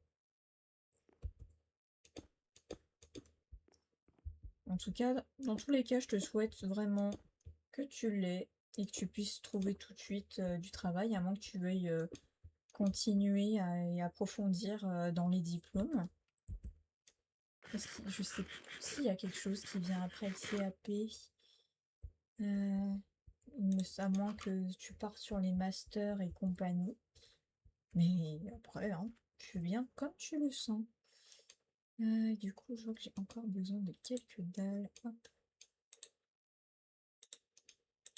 En tout cas, dans tous les cas, je te souhaite vraiment que tu l'aies et que tu puisses trouver tout de suite du travail, à moins que tu veuilles continuer et approfondir dans les diplômes. Parce que je sais plus s'il y a quelque chose qui vient après le CAP. À moins que tu partes sur les masters et compagnie. Mais après, hein, tu fais bien comme tu le sens. Du coup, je vois que j'ai encore besoin de quelques dalles. Hop,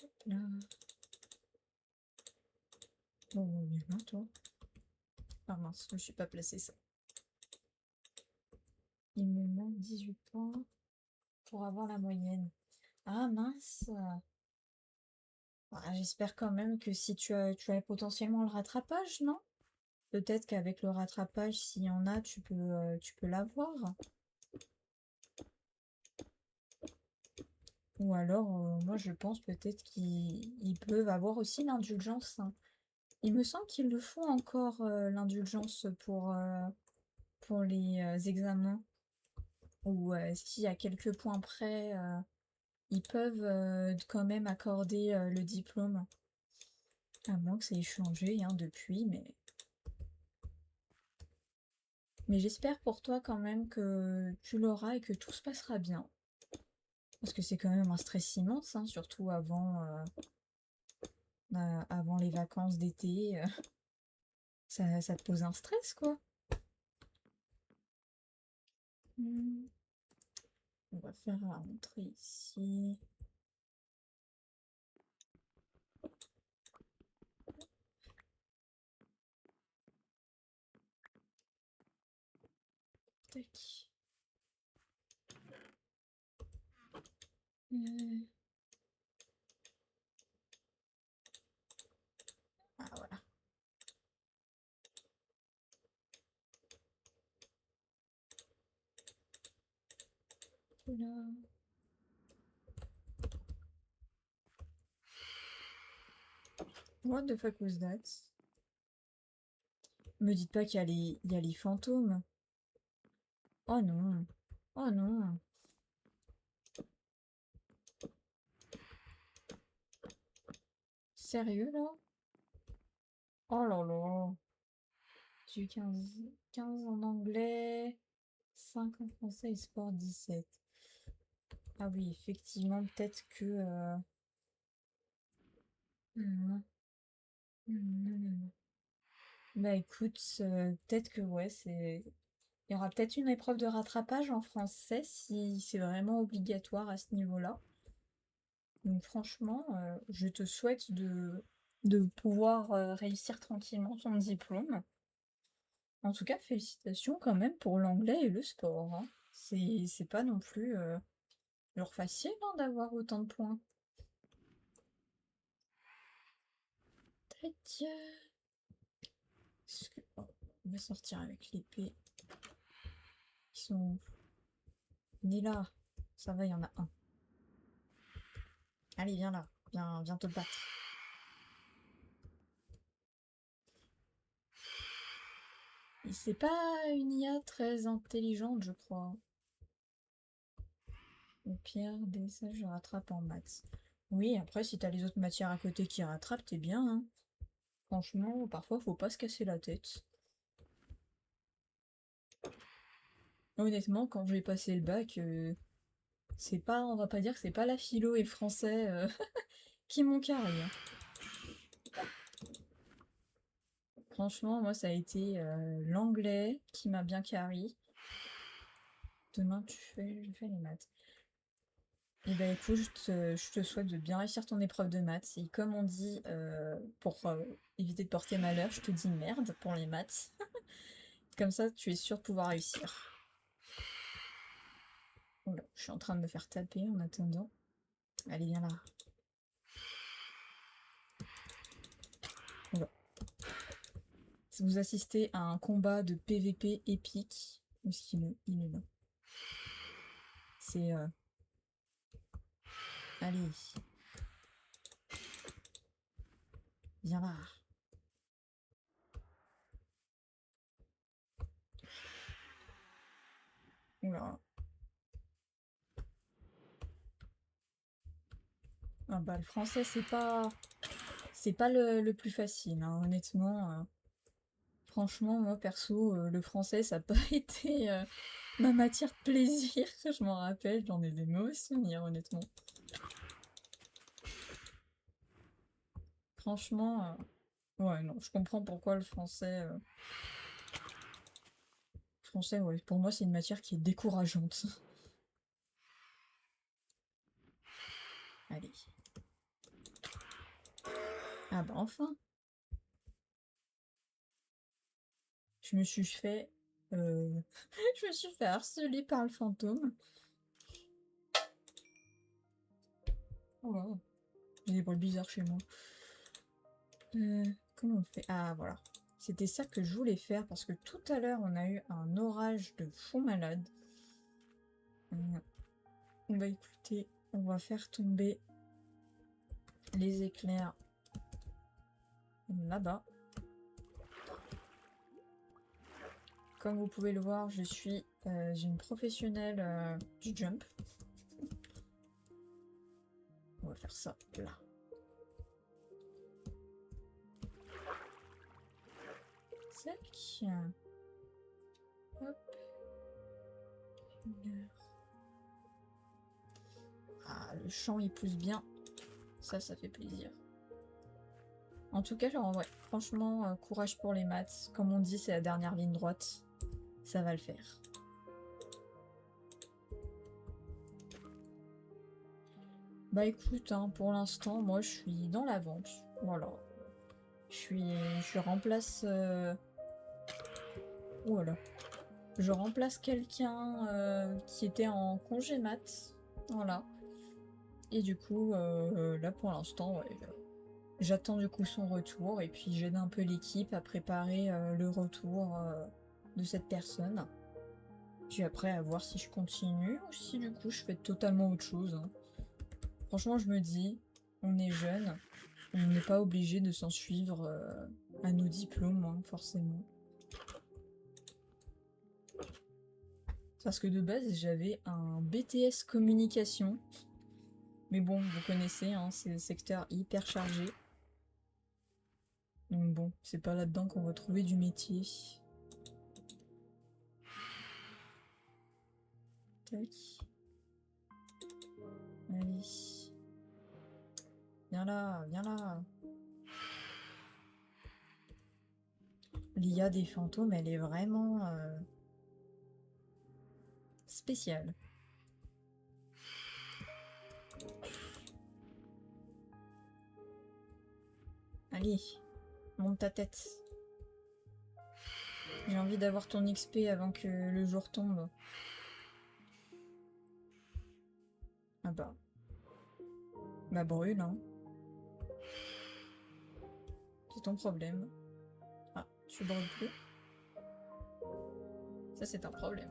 hop là. Bon, bien là, toi. Ah mince, je ne suis pas placé ça. Il me manque 18 points pour avoir la moyenne. Ah mince. Ah, j'espère quand même que si tu as potentiellement le rattrapage, non? Peut-être qu'avec le rattrapage, s'il y en a, tu peux l'avoir. Ou alors, moi je pense peut-être qu'ils peuvent avoir aussi l'indulgence, hein. Il me semble qu'ils le font encore, l'indulgence pour les examens. Ou si à quelques points près, ils peuvent quand même accorder le diplôme. À moins que ça ait changé hein, depuis, mais Mais j'espère pour toi quand même que tu l'auras et que tout se passera bien. Parce que c'est quand même un stress immense, hein, surtout avant les vacances d'été. Ça te pose un stress, quoi. Hmm. On va faire la rentrée ici. Tac. Euh, Ah, voilà. Là. What the fuck was that? Me dites pas qu'il y a les fantômes. Oh non. Oh non. Sérieux, là? Oh là là. J'ai eu 15 en anglais, 5 en français et sport 17. Ah oui, effectivement, peut-être que... non, non, non, non. Bah écoute, peut-être que ouais, c'est... Il y aura peut-être une épreuve de rattrapage en français si c'est vraiment obligatoire à ce niveau-là. Donc franchement, je te souhaite de pouvoir réussir tranquillement ton diplôme. En tout cas, félicitations quand même pour l'anglais et le sport, hein. C'est pas non plus genre facile hein, d'avoir autant de points. Tac. Oh, on va sortir avec l'épée. Ils sont où? Ni là. Ça va, il y en a un. Allez, viens là. Viens te battre. Et c'est pas une IA très intelligente, je crois. Au pire, des ça, je rattrape en maths. Oui, après, si t'as les autres matières à côté qui rattrapent, t'es bien, hein. Franchement, parfois, faut pas se casser la tête. Honnêtement, quand j'ai passé le bac, c'est pas, on va pas dire que c'est pas la philo et le français qui m'ont carré, hein. Franchement, moi, ça a été l'anglais qui m'a bien carré. Demain, je fais les maths. Et ben écoute, je te souhaite de bien réussir ton épreuve de maths. Et comme on dit, pour éviter de porter malheur, je te dis merde pour les maths. Comme ça, tu es sûr de pouvoir réussir. Oula, je suis en train de me faire taper en attendant. Allez, viens là. Oula. Si vous assistez à un combat de PVP épique, où est-ce qu'il est? Il est là. C'est... Allez. Viens là. Oula. Ah bah le français c'est pas le plus facile, hein, honnêtement. Franchement, moi perso, le français ça n'a pas été ma matière de plaisir, je m'en rappelle, j'en ai des mauvais souvenirs honnêtement. Franchement, ouais non, je comprends pourquoi le français. Français, ouais, pour moi c'est une matière qui est décourageante. Allez. Ah bah enfin. Je me suis fait. Je me suis fait harceler par le fantôme. Oh là, j'ai des bruits bizarres chez moi. Comment on fait? Ah voilà. C'était ça que je voulais faire parce que tout à l'heure on a eu un orage de fou malade. Bah écoutez, on va faire tomber les éclairs là-bas. Comme vous pouvez le voir, je suis une professionnelle du jump. On va faire ça là. Tac. 1 heure. Ah, le champ il pousse bien. Ça fait plaisir. En tout cas, genre, ouais, franchement, courage pour les maths. Comme on dit, c'est la dernière ligne droite. Ça va le faire. Bah écoute, hein, pour l'instant, moi je suis dans la vente. Voilà. Je remplace... Voilà. Je remplace quelqu'un qui était en congé mat. Voilà. Et du coup, là pour l'instant, ouais, j'attends du coup son retour. Et puis j'aide un peu l'équipe à préparer le retour de cette personne. Puis après, à voir si je continue ou si du coup je fais totalement autre chose. Hein. Franchement, je me dis, on est jeune, on n'est pas obligé de s'en suivre à nos diplômes, hein, forcément. Parce que de base, j'avais un BTS communication. Mais bon, vous connaissez, hein, c'est le secteur hyper chargé. Donc bon, c'est pas là-dedans qu'on va trouver du métier. Tac. Allez. Viens là, viens là. L'IA des fantômes, elle est vraiment spéciale. Allez, monte ta tête. J'ai envie d'avoir ton XP avant que le jour tombe. Ah bah. Bah brûle, hein. C'est ton problème. Ah, tu brûles plus. Ça, c'est un problème.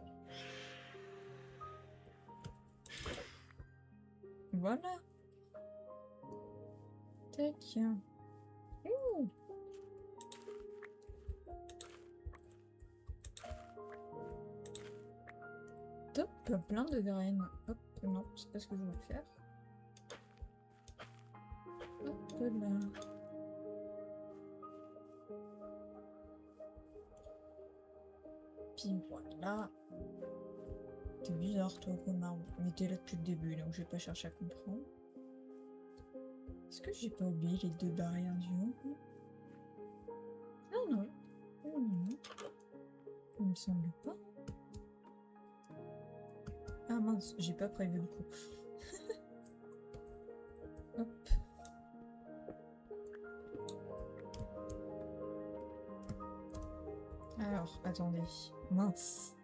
Voilà. Tac. Ouh. Top, plein de graines. Hop, non, c'est pas ce que je voulais faire. Hop là. Puis voilà. T'es bizarre toi, connard. Mais t'es là depuis le début, donc je vais pas chercher à comprendre. Est-ce que j'ai pas oublié les 2 barrières du haut? Ah non. Oh non. Il me semble pas. Ah mince, j'ai pas prévu le coup. Hop. Alors, attendez. Mince.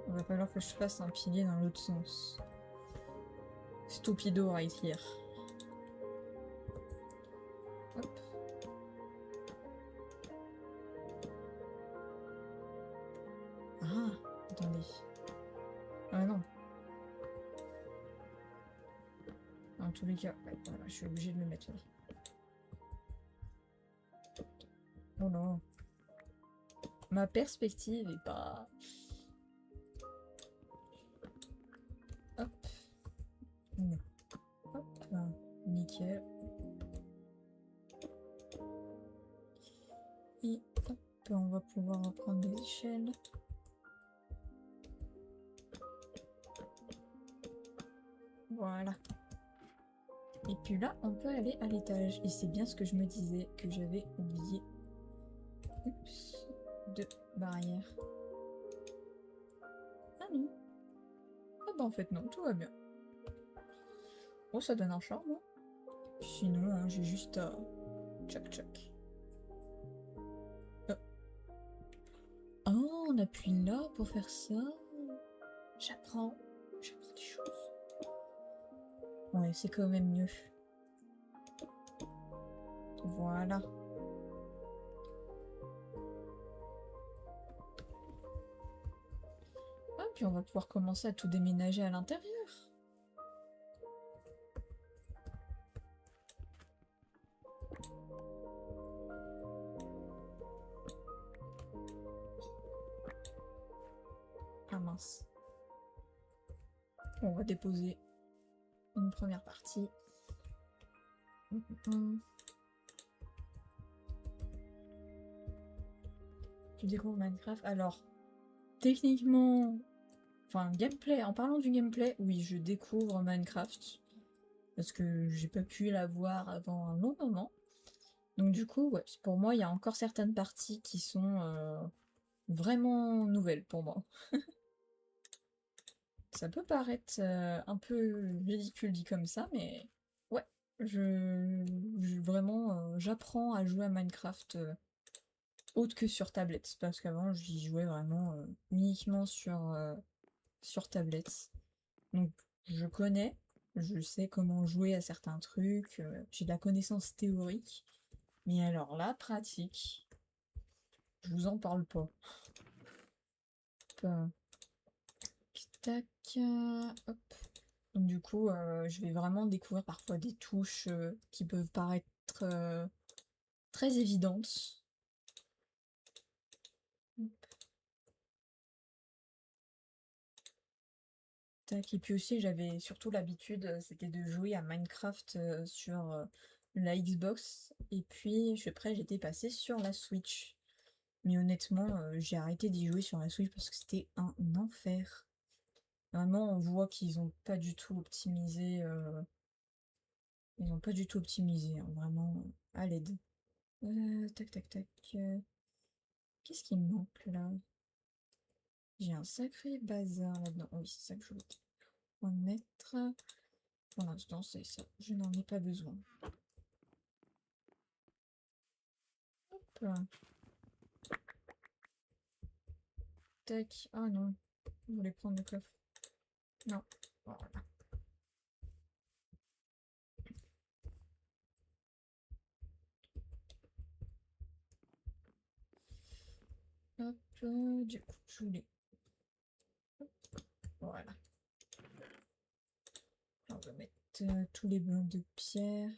Il va falloir que je fasse un pilier dans l'autre sens. Stupido right here. Hop. Ah, attendez. Ah non. En tous les cas, ouais, voilà, je suis obligée de le mettre là. Oh non. Ma perspective est pas... Hop. Non. Hop. Là. Nickel. Et hop, on va pouvoir reprendre des échelles. Voilà. Et puis là, on peut aller à l'étage. Et c'est bien ce que je me disais, que j'avais oublié. Oups. 2 barrières. Ah non. Ah bah en fait non, tout va bien. Oh, ça donne un charme. Hein. Sinon, hein, j'ai juste à... Tchac tchac. Oh, on appuie là pour faire ça. J'apprends des choses. Ouais, c'est quand même mieux. Voilà. Ah, puis on va pouvoir commencer à tout déménager à l'intérieur. Ah mince. On va déposer une première partie. Tu découvres Minecraft. Alors, techniquement, enfin, gameplay, en parlant du gameplay, oui, je découvre Minecraft. Parce que j'ai pas pu l'avoir avant un long moment. Donc du coup, ouais, pour moi, il y a encore certaines parties qui sont vraiment nouvelles pour moi. Ça peut paraître un peu ridicule dit comme ça, mais ouais, vraiment, j'apprends à jouer à Minecraft autre que sur tablette, parce qu'avant j'y jouais vraiment uniquement sur tablette. Donc je connais, je sais comment jouer à certains trucs, j'ai de la connaissance théorique, mais alors la pratique, je vous en parle pas. Hop, tac, hop. Donc du coup, je vais vraiment découvrir parfois des touches qui peuvent paraître très évidentes. Tac. Et puis aussi, j'avais surtout l'habitude, c'était de jouer à Minecraft sur la Xbox. Et puis, après, j'étais passée sur la Switch. Mais honnêtement, j'ai arrêté d'y jouer sur la Switch parce que c'était un enfer. Vraiment, on voit qu'ils ont pas du tout optimisé. Ils ont pas du tout optimisé, hein, vraiment à l'aide. Tac, tac, tac. Qu'est-ce qui me manque là? J'ai un sacré bazar là-dedans. Oui, c'est ça que je voulais. On va mettre. Pour l'instant, c'est ça. Je n'en ai pas besoin. Hop. Tac. Ah non. Je voulais prendre le coffre. Non. Voilà. Hop. Du coup, je voulais. Voilà. On va mettre tous les blocs de pierre.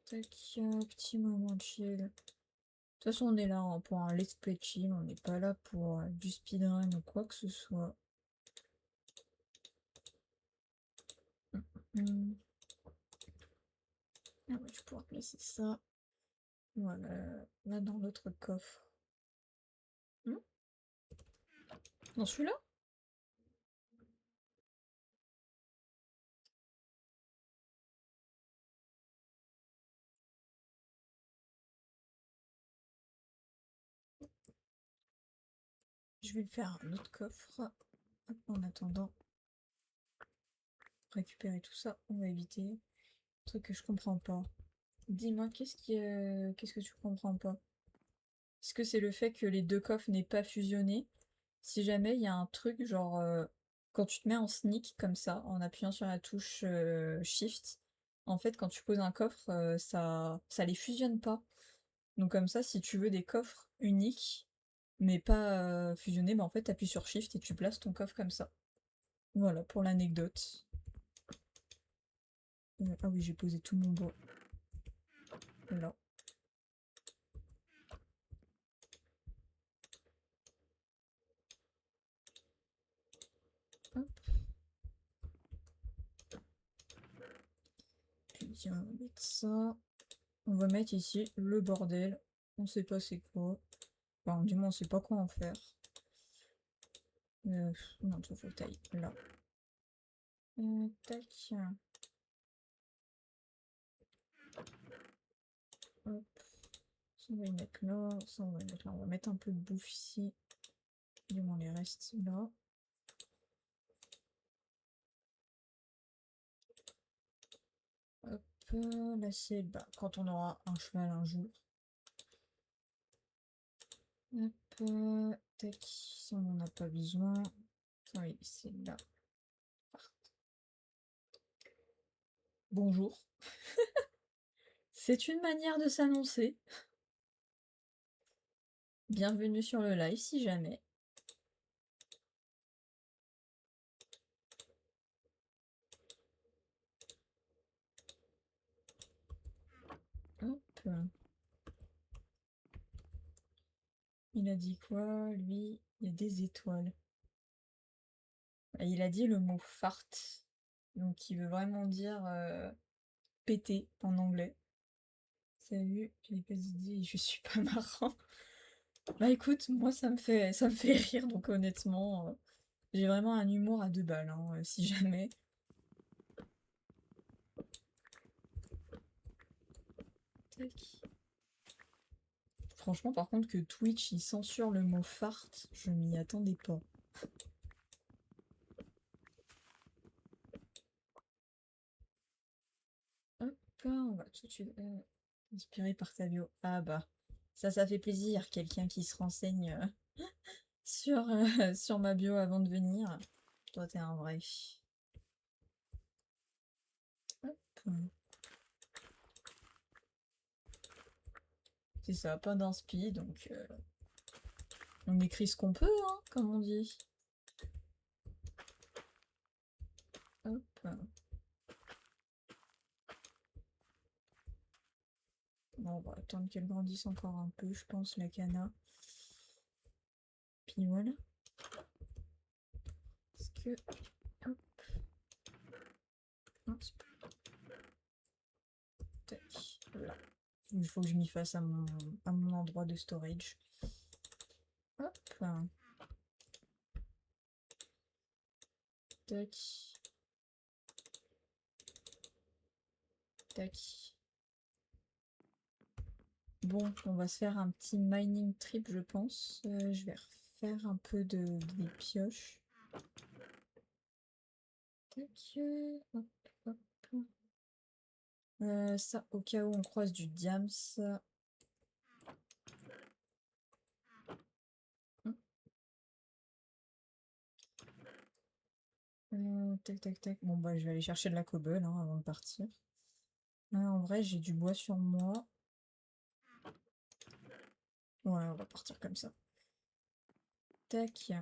Tac. Petit moment de chill. De toute façon, on est là hein, pour un let's play chill. On n'est pas là pour du speedrun ou quoi que ce soit. Hum. Ah ouais, je pourrais placer ça. Voilà, là dans l'autre coffre. Dans celui-là? Je vais faire un autre coffre. Hop, en attendant, récupérer tout ça, on va éviter. Un truc que je comprends pas. Dis-moi, qu'est-ce que tu comprends pas? Est-ce que c'est le fait que les deux coffres n'aient pas fusionné? Si jamais il y a un truc genre quand tu te mets en sneak comme ça, en appuyant sur la touche Shift, en fait quand tu poses un coffre, ça les fusionne pas. Donc comme ça, si tu veux des coffres uniques, mais pas fusionnés, bah en fait t'appuies sur Shift et tu places ton coffre comme ça. Voilà pour l'anecdote. Ah oui, j'ai posé tout mon bois. Là. Hop. Puis on va mettre ça. On va mettre ici le bordel. On sait pas c'est quoi. Enfin, du moins on sait pas quoi en faire. Non, il faut tailler là. Tac. Hop. Ça on va y mettre là. Ça on va mettre là. On va mettre un peu de bouffe ici. Du moins les restes là. Hop. L'assiette, bah, quand on aura un cheval un jour. Hop. Tac. Ça on n'en a pas besoin. Ça oui, c'est là. Bonjour. C'est une manière de s'annoncer. Bienvenue sur le live si jamais. Hop. Il a dit quoi, lui? Il y a des étoiles. Il a dit le mot fart. Donc, qui veut vraiment dire péter en anglais. t'as vu, j'ai pas d'idée et je suis pas marrant. Bah écoute, moi ça me fait rire, donc honnêtement, j'ai vraiment un humour à 2 balles, hein, si jamais. Tac. Franchement, par contre, que Twitch il censure le mot fart, je m'y attendais pas. Hop, on va tout de suite. Inspiré par ta bio. Ah bah, ça fait plaisir, quelqu'un qui se renseigne sur, sur ma bio avant de venir. Toi, t'es un vrai. Hop. C'est ça, pas d'inspi, donc on écrit ce qu'on peut, hein, comme on dit. Hop. Bon, on va attendre qu'elle grandisse encore un peu, je pense, la cana. Puis voilà. Parce que... Hop. Tac. Là. Il faut que je m'y fasse à mon endroit de storage. Hop. Tac. Tac. Bon, on va se faire un petit mining trip, je pense. Je vais refaire un peu des pioches. Tac. Hop, hop. Ça, au cas où on croise du diams. Tac, tac, tac. Bon, bah, je vais aller chercher de la cobble hein, avant de partir. En vrai, j'ai du bois sur moi. Ouais, on va partir comme ça. Tac.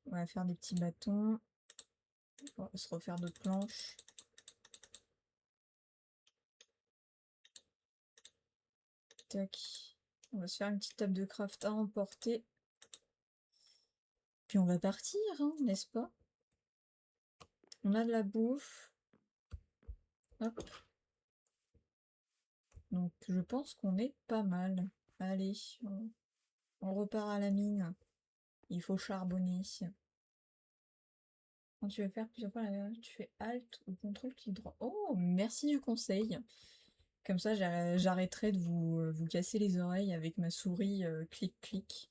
On va faire des petits bâtons. On va se refaire d'autres planches. Tac. On va se faire une petite table de craft à emporter. Puis on va partir, hein, n'est-ce pas? On a de la bouffe. Hop. Donc je pense qu'on est pas mal. Allez, on repart à la mine. Il faut charbonner. Quand tu veux faire plusieurs fois tu fais Alt ou contrôle clic droit. Oh, merci du conseil. Comme ça, j'arrêterai de vous casser les oreilles avec ma souris clic-clic.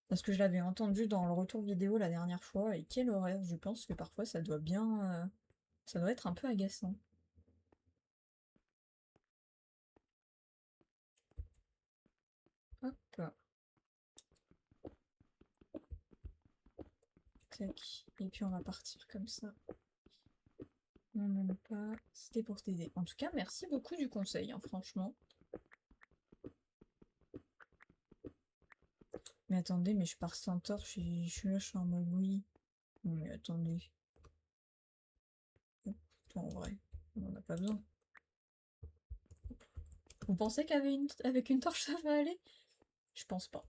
Parce que je l'avais entendu dans le retour vidéo la dernière fois, et quelle horreur, je pense que parfois ça doit bien... ça doit être un peu agaçant. Hop. Tac. Et puis on va partir comme ça. Non, même pas. C'était pour t'aider. En tout cas, merci beaucoup du conseil, hein, franchement. Mais attendez, mais je pars sans torche et je suis là, je suis en mode oui. Non mais attendez. En vrai, on n'en a pas besoin. Vous pensez qu'avec une torche ça va aller? Je pense pas.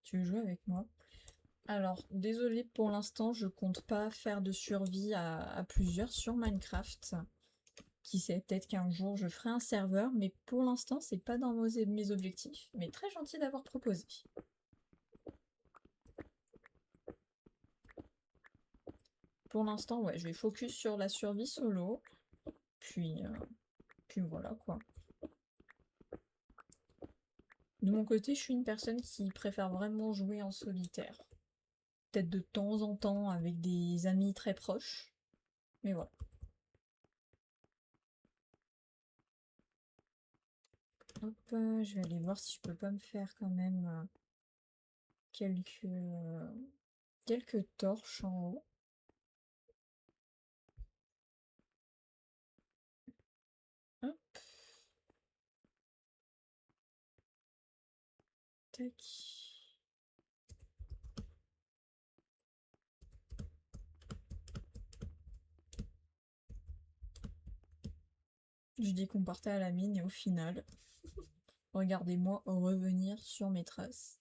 Tu veux jouer avec moi? Alors, désolé pour l'instant, je compte pas faire de survie à plusieurs sur Minecraft. Qui sait, peut-être qu'un jour je ferai un serveur, mais pour l'instant c'est pas dans mes objectifs. Mais très gentil d'avoir proposé. Pour l'instant, ouais, je vais focus sur la survie solo. Puis, puis voilà quoi. De mon côté, je suis une personne qui préfère vraiment jouer en solitaire. Peut-être de temps en temps avec des amis très proches. Mais voilà. Hop, je vais aller voir si je peux pas me faire quand même quelques, quelques torches en haut. Hop. Tac. Je dis qu'on partait à la mine et au final, regardez-moi revenir sur mes traces.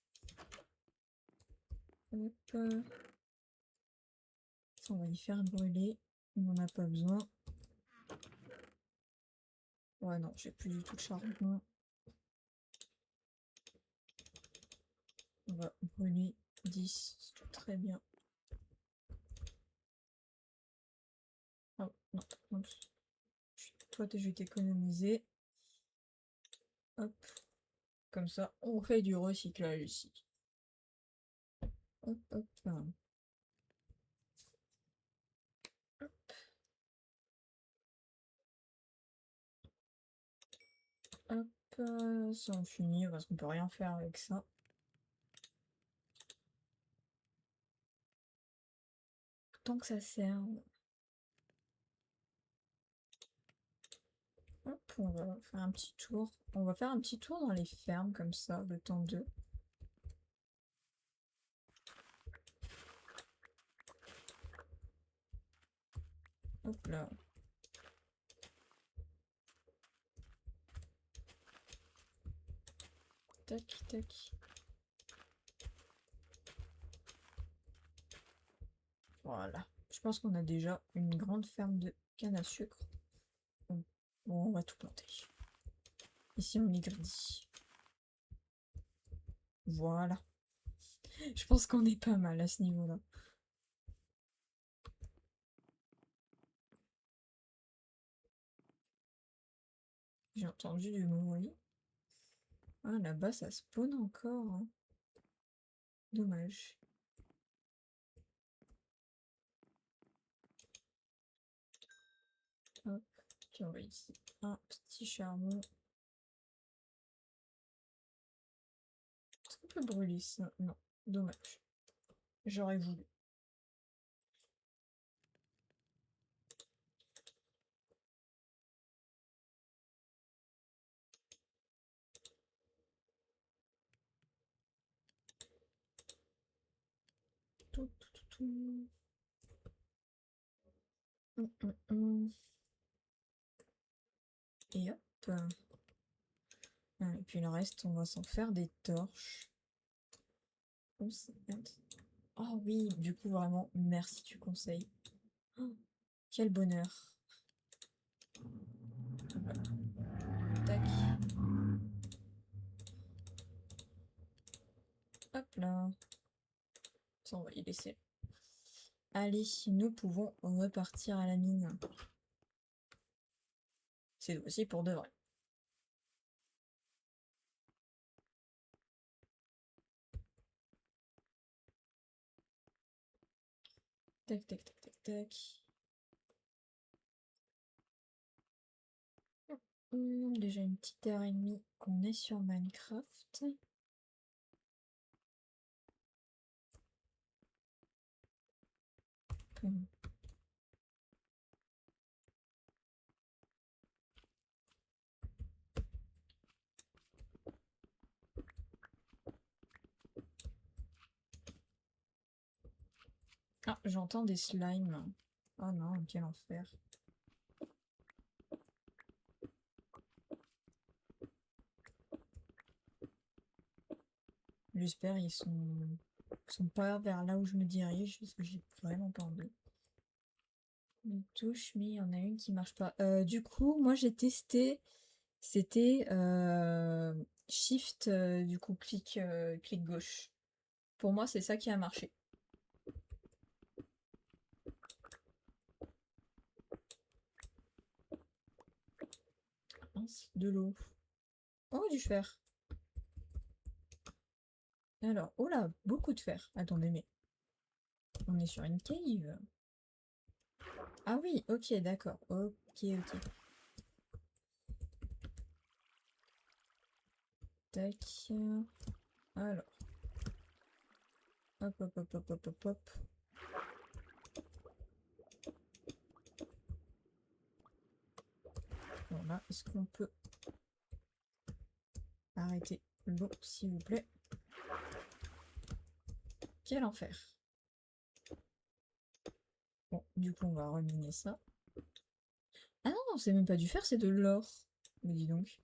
Hop. Ça, on va y faire brûler. On n'en a pas besoin. Ouais, non, j'ai plus du tout de charbon. On va brûler 10. C'est très bien. Oh, non, non. Toi, je vais t'économiser. Hop. Comme ça, on fait du recyclage ici. Hop, hop. Hop, ça on finit parce qu'on peut rien faire avec ça. Tant que ça serve. Hop, on va faire un petit tour. On va faire un petit tour dans les fermes comme ça, le temps de. Hop là. Tac, tac. Voilà. Je pense qu'on a déjà une grande ferme de canne à sucre. Bon, on va tout planter. Ici, on est grandi. Voilà. Je pense qu'on est pas mal à ce niveau-là. J'ai entendu du bruit. Ah, là-bas, ça spawn encore. Hein. Dommage. Hop, puis on va ici. Un petit charbon. Est-ce qu'on peut brûler ça? Non, dommage. J'aurais voulu. Tout, tout, tout, tout. Et hop. Et puis le reste, on va s'en faire des torches. Oh oui, du coup, vraiment, merci du conseil. Oh, quel bonheur. Tac. Hop là. Ça, on va y laisser. Allez, nous pouvons repartir à la mine. C'est aussi pour de vrai. Tac, tac, tac, tac, tac. Déjà une petite heure et demie qu'on est sur Minecraft. Ah, j'entends des slimes. Oh non, quel enfer. J'espère ils sont pas vers là où je me dirige parce que j'ai vraiment pas envie. Une touche, mais il y en a une qui marche pas. Du coup, moi j'ai testé. C'était Shift, du coup, clic gauche. Pour moi, c'est ça qui a marché. Mince, de l'eau. Oh, du fer. Alors, oh là, beaucoup de fer. Attendez, mais on est sur une cave. Ah oui, ok, d'accord. Ok, ok. Tac. Alors. Hop, hop, hop, hop, hop, hop, hop. Voilà, est-ce qu'on peut arrêter l'eau, s'il vous plaît? Quel enfer. Bon, du coup, on va reminer ça. Ah non, c'est même pas du fer, c'est de l'or. Mais dis donc.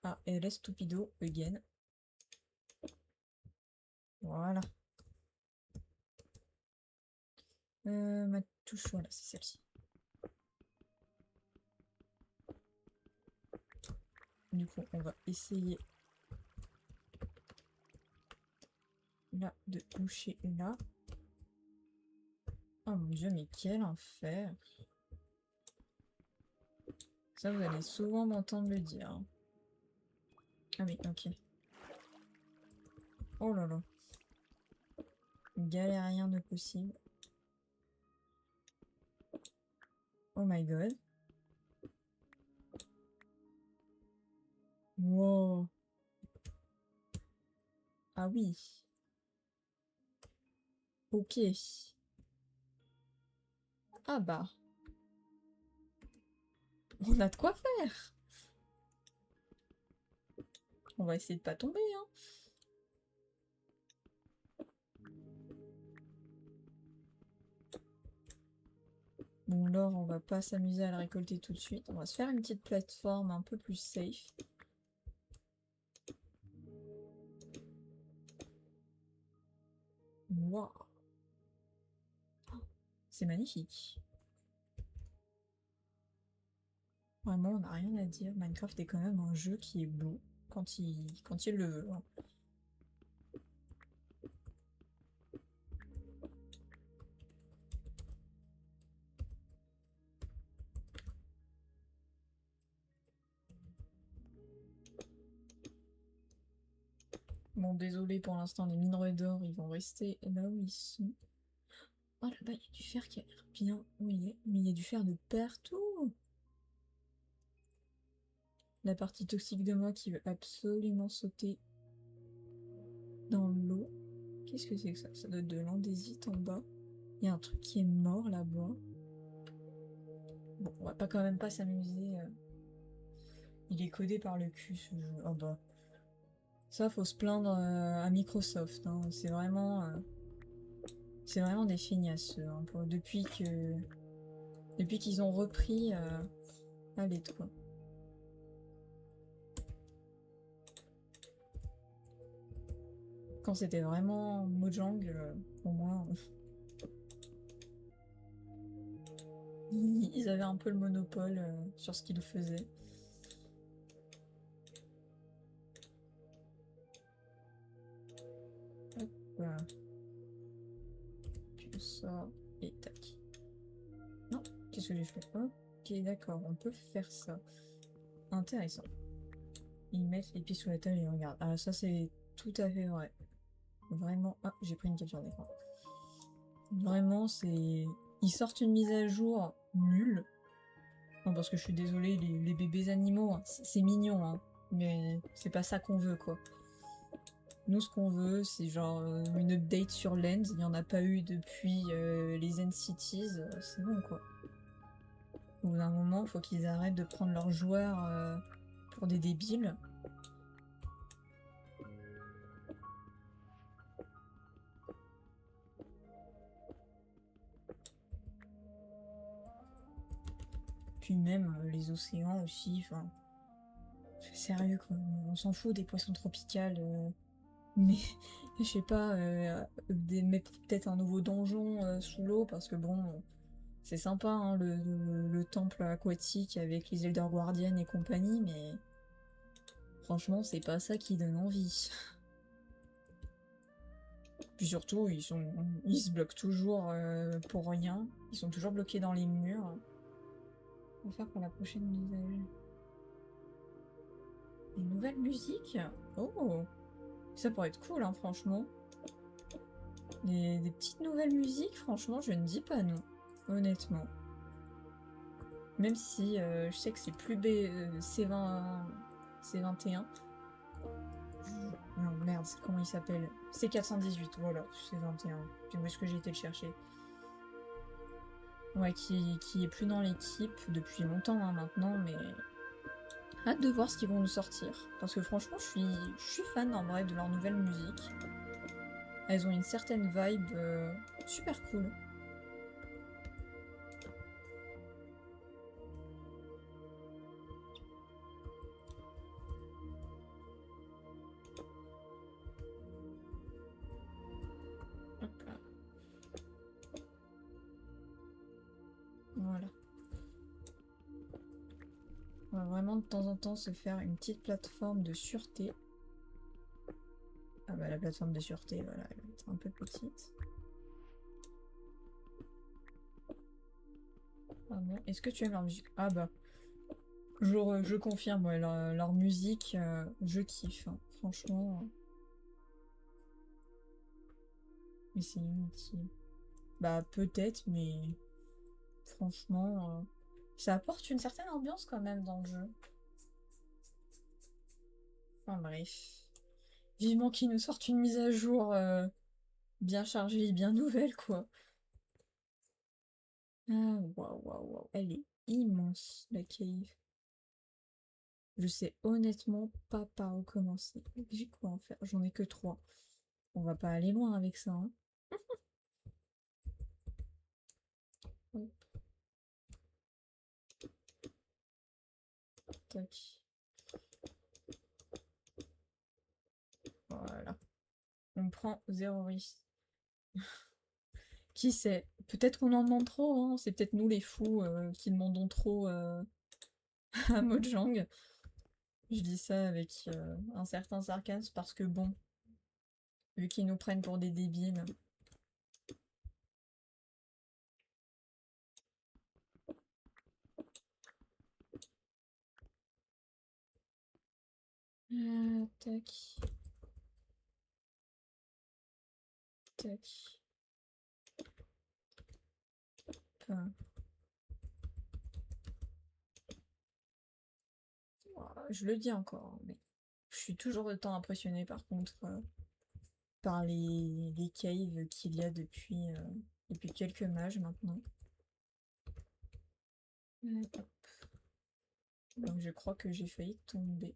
Ah, et laisse stupido again. Voilà. Ma touche, voilà, c'est celle-ci. Du coup, on va essayer là de toucher là. Oh mon dieu, mais quel enfer! Ça, vous allez souvent m'entendre le dire. Hein. Ah oui, ok. Oh là là. Galérien de possible. Oh my god. Wow. Ah oui. Ok. Ah bah. On a de quoi faire. On va essayer de pas tomber, hein. Bon, l'or, on va pas s'amuser à le récolter tout de suite. On va se faire une petite plateforme un peu plus safe. Waouh. C'est magnifique. Vraiment, on n'a rien à dire. Minecraft est quand même un jeu qui est beau quand il le veut. Hein. Bon, désolé pour l'instant, les minerais d'or, ils vont rester là où ils sont. Oh là-bas, il y a du fer qui a l'air bien. Oui, mais il y a du fer de partout. La partie toxique de moi qui veut absolument sauter dans l'eau. Qu'est-ce que c'est que ça? Ça doit être de l'andésite en bas. Il y a un truc qui est mort là-bas. Bon, on va pas quand même pas s'amuser. Il est codé par le cul ce jeu. Oh bah. Ça, faut se plaindre à Microsoft. Hein. C'est vraiment des feignasses. Hein, depuis qu'ils ont repris. Allez, toi. Quand c'était vraiment Mojang, pour moi, ils avaient un peu le monopole sur ce qu'ils faisaient. Hop, voilà. Puis ça, et tac. Non, qu'est-ce que j'ai fait? Ok, d'accord, on peut faire ça. Intéressant. Ils mettent les pieds sous la table et ils regardent. Ah, ça c'est tout à fait vrai. Vraiment. Ah, j'ai pris une capture d'écran. Vraiment, c'est. Ils sortent une mise à jour nulle. Non, parce que je suis désolée, les bébés animaux, hein, c'est mignon, hein. Mais c'est pas ça qu'on veut, quoi. Nous, ce qu'on veut, c'est genre une update sur Lens. Il n'y en a pas eu depuis les End Cities. C'est bon, quoi. Au bout d'un moment, faut qu'ils arrêtent de prendre leurs joueurs pour des débiles. Puis même les océans aussi, enfin... Sérieux, quoi. On s'en fout des poissons tropicales. Mais, je sais pas, mettre peut-être un nouveau donjon sous l'eau, parce que bon... C'est sympa, hein, le temple aquatique avec les Elder Guardians et compagnie, mais... Franchement, c'est pas ça qui donne envie. Puis surtout, ils se bloquent toujours pour rien. Ils sont toujours bloqués dans les murs. On va faire pour la prochaine mise à jour. Des nouvelles musiques? Oh! Ça pourrait être cool, hein, franchement. Des petites nouvelles musiques, franchement, je ne dis pas non. Honnêtement. Même si je sais que c'est plus C21. Non, merde, comment il s'appelle? C418, voilà, C21. Où est-ce que j'ai été le chercher? Ouais, qui est plus dans l'équipe depuis longtemps hein, maintenant, mais hâte de voir ce qu'ils vont nous sortir. Parce que franchement, je suis fan en vrai de leur nouvelle musique. Elles ont une certaine vibe super cool. de temps en temps se faire une petite plateforme de sûreté. Ah bah la plateforme de sûreté, voilà, elle va être un peu petite. Ah bon, est-ce que tu aimes leur musique? Ah bah, je confirme, ouais, leur musique, je kiffe, hein. Franchement. Mais c'est inutile. Bah peut-être, mais franchement, ça apporte une certaine ambiance quand même dans le jeu. Enfin bref. Vivement qu'ils nous sortent une mise à jour bien chargée et bien nouvelle, quoi. Ah, waouh, waouh, waouh. Elle est immense, la cave. Je sais honnêtement pas par où commencer. J'ai quoi en faire? J'en ai que 3. On va pas aller loin avec ça, hein. Hop, tac. Voilà. On prend 0 risque. Qui sait? Peut-être qu'on en demande trop, hein. C'est peut-être nous les fous qui demandons trop à Mojang. Je dis ça avec un certain sarcasme parce que bon, vu qu'ils nous prennent pour des débiles. Tac. Tac. Enfin, je le dis encore, mais je suis toujours autant impressionnée par contre par les caves qu'il y a depuis quelques mages maintenant. Hop. Donc je crois que j'ai failli tomber.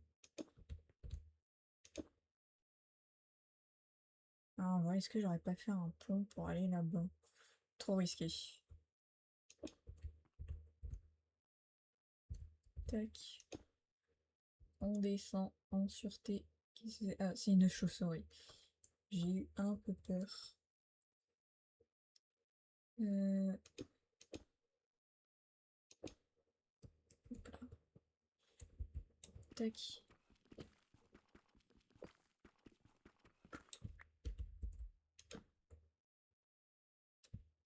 Ah, en vrai, est-ce que j'aurais pas fait un pont pour aller là-bas? Trop risqué. Tac. On descend en sûreté. Ah, c'est une chauve-souris. J'ai eu un peu peur. Hop là. Tac.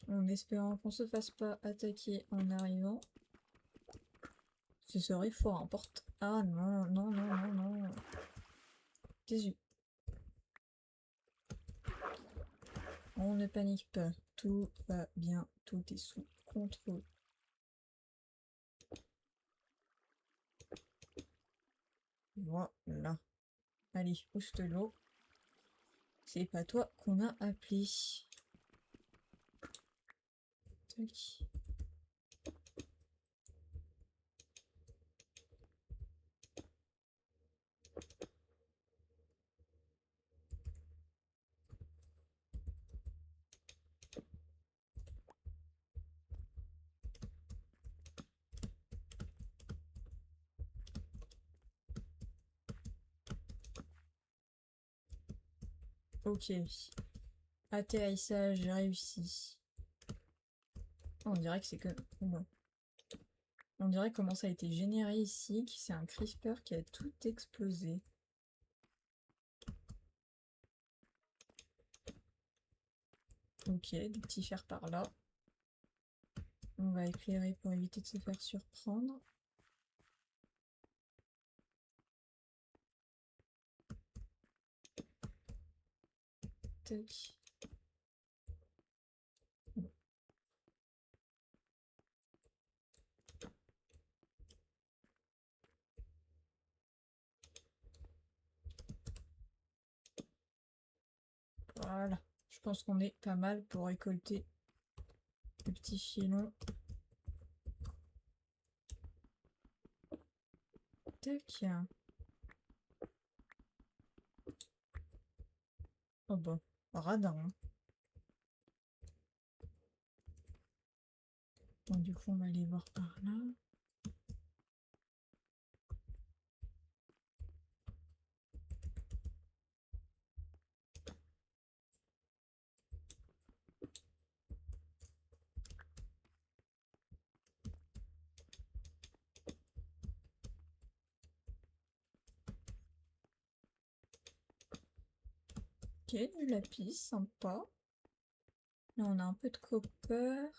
En espérant qu'on se fasse pas attaquer en arrivant. Ce serait fort important. Ah non, non, non, non, non. Désolé. On ne panique pas. Tout va bien. Tout est sous contrôle. Voilà. Allez, pousse l'eau. C'est pas toi qu'on a appelé. Tac. Ok. Atterrissage réussi. On dirait que c'est que... Bon. On dirait comment ça a été généré ici, que c'est un CRISPR qui a tout explosé. Ok, des petits fers par là. On va éclairer pour éviter de se faire surprendre. Tac. Voilà. Je pense qu'on est pas mal pour récolter le petit filon. Tac. Oh bah, radin, hein. Bon, du coup, on va aller voir par là. Ok, du lapis, sympa. Là, on a un peu de copper.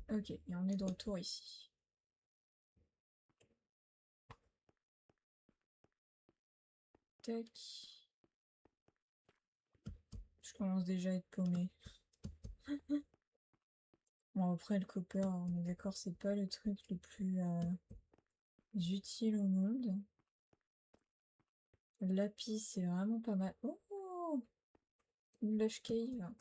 Ok, et on est de retour ici. Tac. Je commence déjà à être paumé. Bon, après, le copper, on est d'accord, c'est pas le truc le plus utile au monde. Le lapis, c'est vraiment pas mal. Oh! Une lush cave.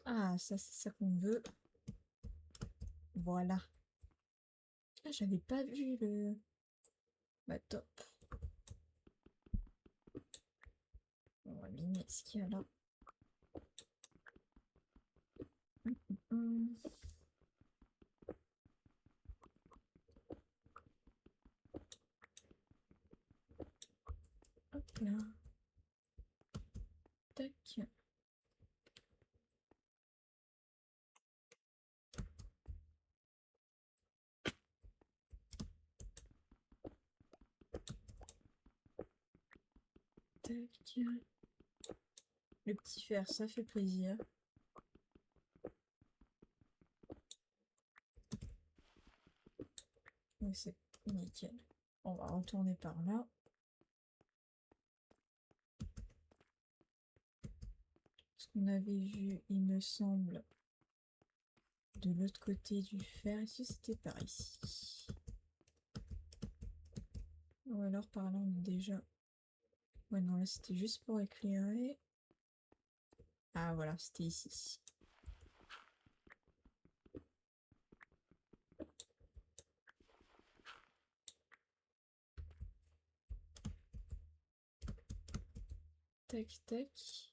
Ah, ça, c'est ça qu'on veut. Voilà. Ah, j'avais pas vu le... Bah, top. On va miner ce qu'il y a là. Hum. Hop là. Tac. Tac. Le petit fer, ça fait plaisir. Oui, c'est nickel. On va retourner par là. Ce qu'on avait vu, il me semble, de l'autre côté du fer. Ici, c'était par ici. Ou alors par là, on est déjà... Ouais, non, là, c'était juste pour éclairer. Ah, voilà, c'était ici. Tac, tac.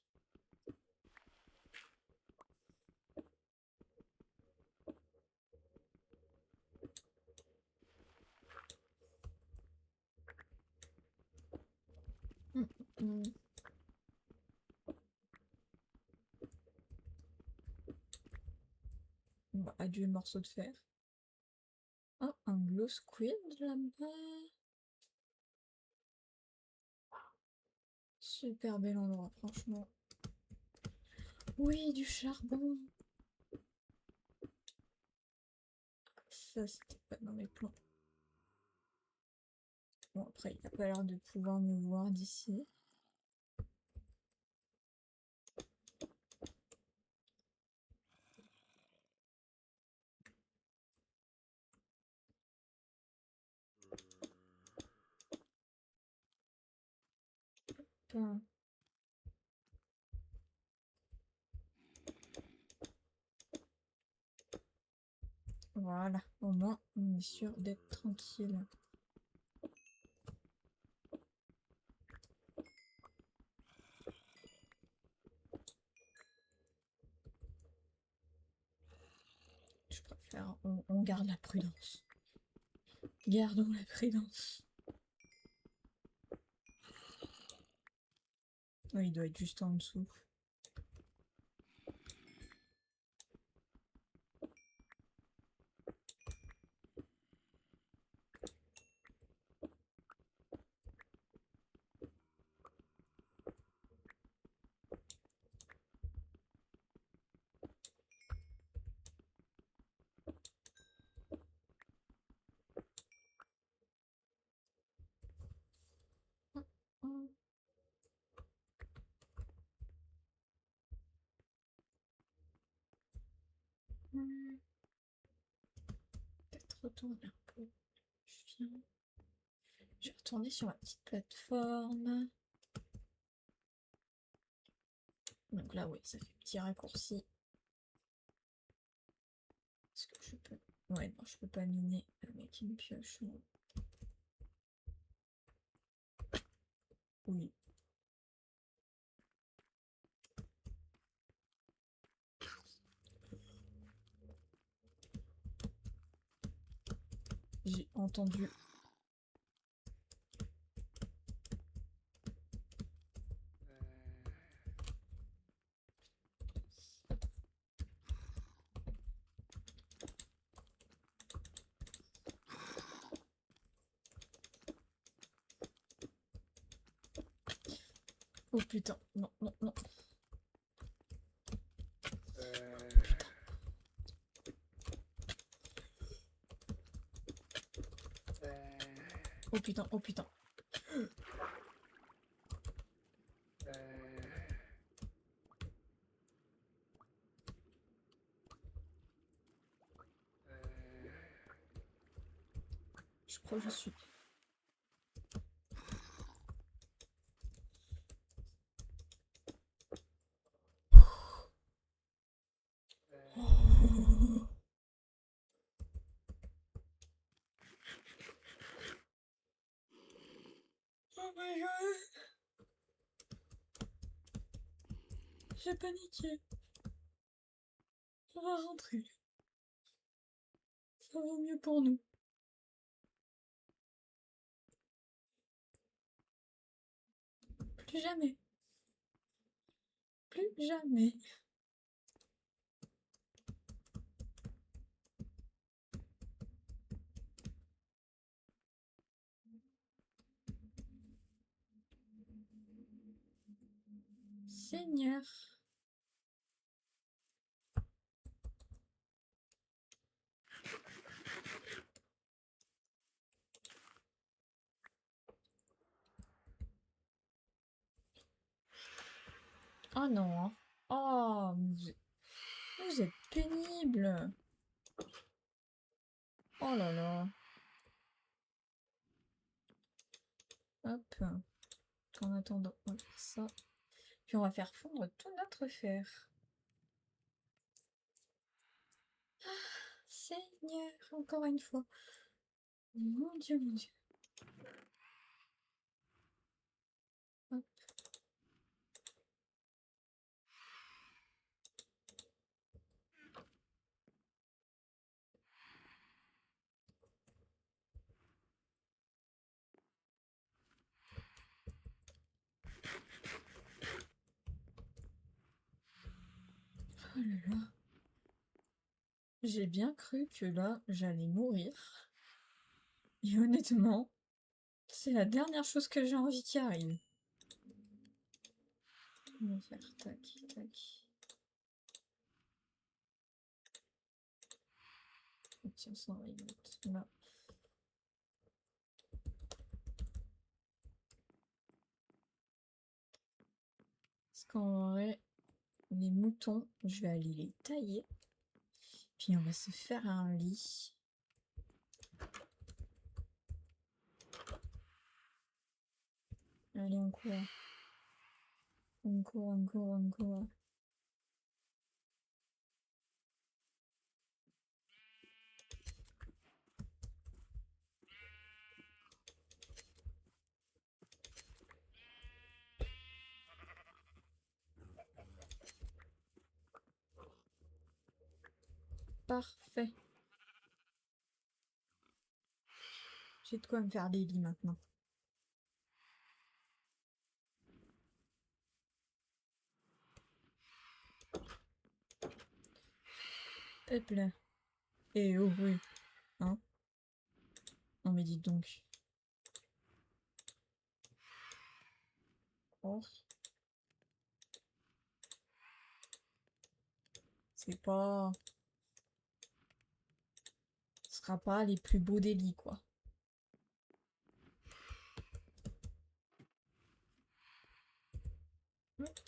Bon, adieu morceau de fer. Oh, un glow squid là-bas. Super bel endroit, franchement. Oui, du charbon. Ça, c'était pas dans mes plans. Bon, après, il n'a pas l'air de pouvoir me voir d'ici. Putain. Voilà, au moins, on est sûr d'être tranquille. Je préfère, on garde la prudence. Gardons la prudence. Oui, il doit être juste en dessous. Peut-être retourner un peu. Je vais retourner sur ma petite plateforme. Donc là, oui, ça fait petit raccourci. Est-ce que je peux... Ouais, non, je peux pas miner avec une pioche. Non. Oui. J'ai entendu. Oh putain, non, non, non. Oh putain, oh putain. Je crois que je suis. Oh. Oh my god. J'ai paniqué. On va rentrer. Ça vaut mieux pour nous. Plus jamais. Plus jamais. Seigneur. Oh non. Hein. Oh, vous êtes pénible. Oh là là. Hop. En attendant, on va faire ça. Puis on va faire fondre tout notre fer. Ah, Seigneur, encore une fois. Mon Dieu, mon Dieu. Hop. Oh là là. J'ai bien cru que là, j'allais mourir. Et honnêtement, c'est la dernière chose que j'ai envie qui arrive. On va faire tac, tac. Tiens, ça, on va y mettre là. Parce qu'en vrai, les moutons, je vais aller les tailler. Puis on va se faire un lit. Allez, on court. On court, on court, on court. Parfait. J'ai de quoi me faire des lits maintenant. Hop là. Eh oh oui. Hein? Non mais dites donc. Oh. C'est pas... Ce sera pas les plus beaux des lits, quoi. Hop.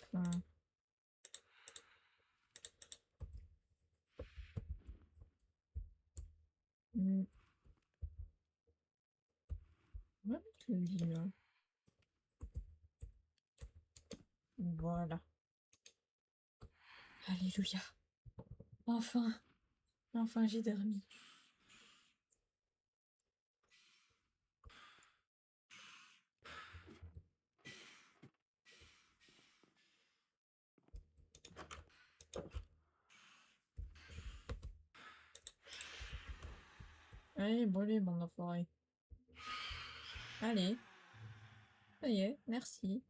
On va mettre le lit là. Voilà. Alléluia. Enfin. Enfin, j'ai dormi. Allez, brûlez, bande d'enfoirés. Allez. Ça y est, merci.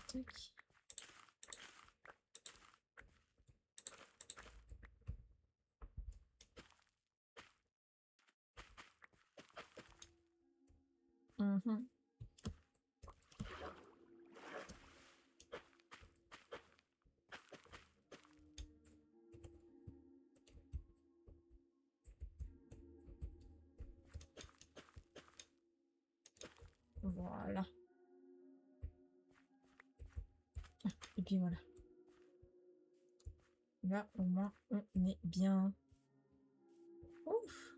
Tac. Mhm. Voilà. Et puis voilà. Là, au moins, on est bien. Ouf.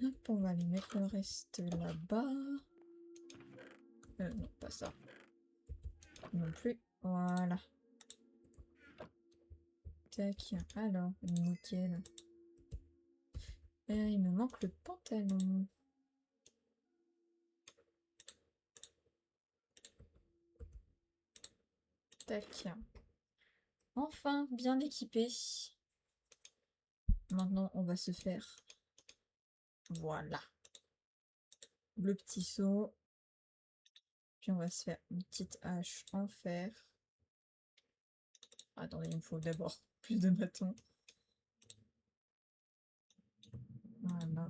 Hop, on va aller mettre le reste là-bas. Non, pas ça. Non plus. Voilà. Tac. Alors, nickel. Il me manque le pantalon. Tac. Enfin, bien équipé. Maintenant, on va se faire... Voilà. Le petit seau. Puis on va se faire une petite hache en fer. Attendez, il me faut d'abord plus de bâtons. Voilà.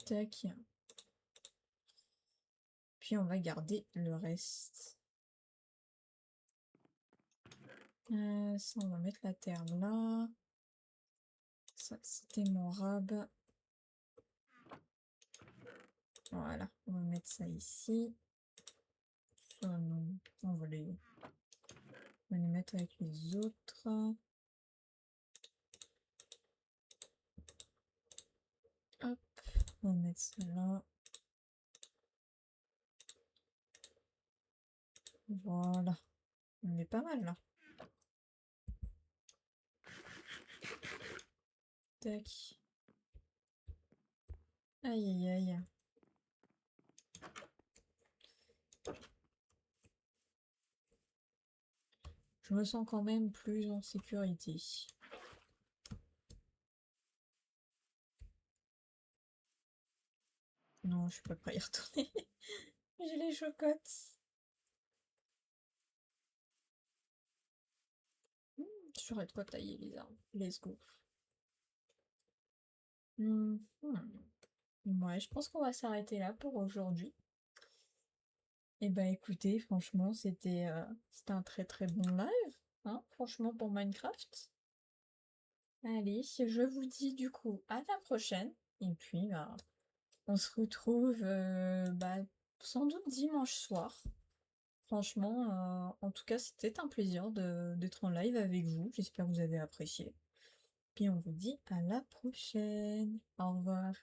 Tac. Puis on va garder le reste. Ça, on va mettre la terre là. Ça, c'était mon rab. Voilà, on va mettre ça ici. Ça, non. On va les mettre avec les autres. Hop, on va mettre ça là. Voilà. On est pas mal là. Tac. Aïe aïe aïe. Je me sens quand même plus en sécurité. Non, je suis pas prêt à y retourner. J'ai les chocottes. J'aurais de quoi tailler les arbres. Let's go. Ouais, je pense qu'on va s'arrêter là pour aujourd'hui. Et bah écoutez, franchement, c'était un très très bon live, hein, franchement, pour Minecraft. Allez, je vous dis du coup à la prochaine. Et puis, bah, on se retrouve bah, sans doute dimanche soir. Franchement, en tout cas, c'était un plaisir d'être en live avec vous. J'espère que vous avez apprécié. Puis on vous dit à la prochaine. Au revoir.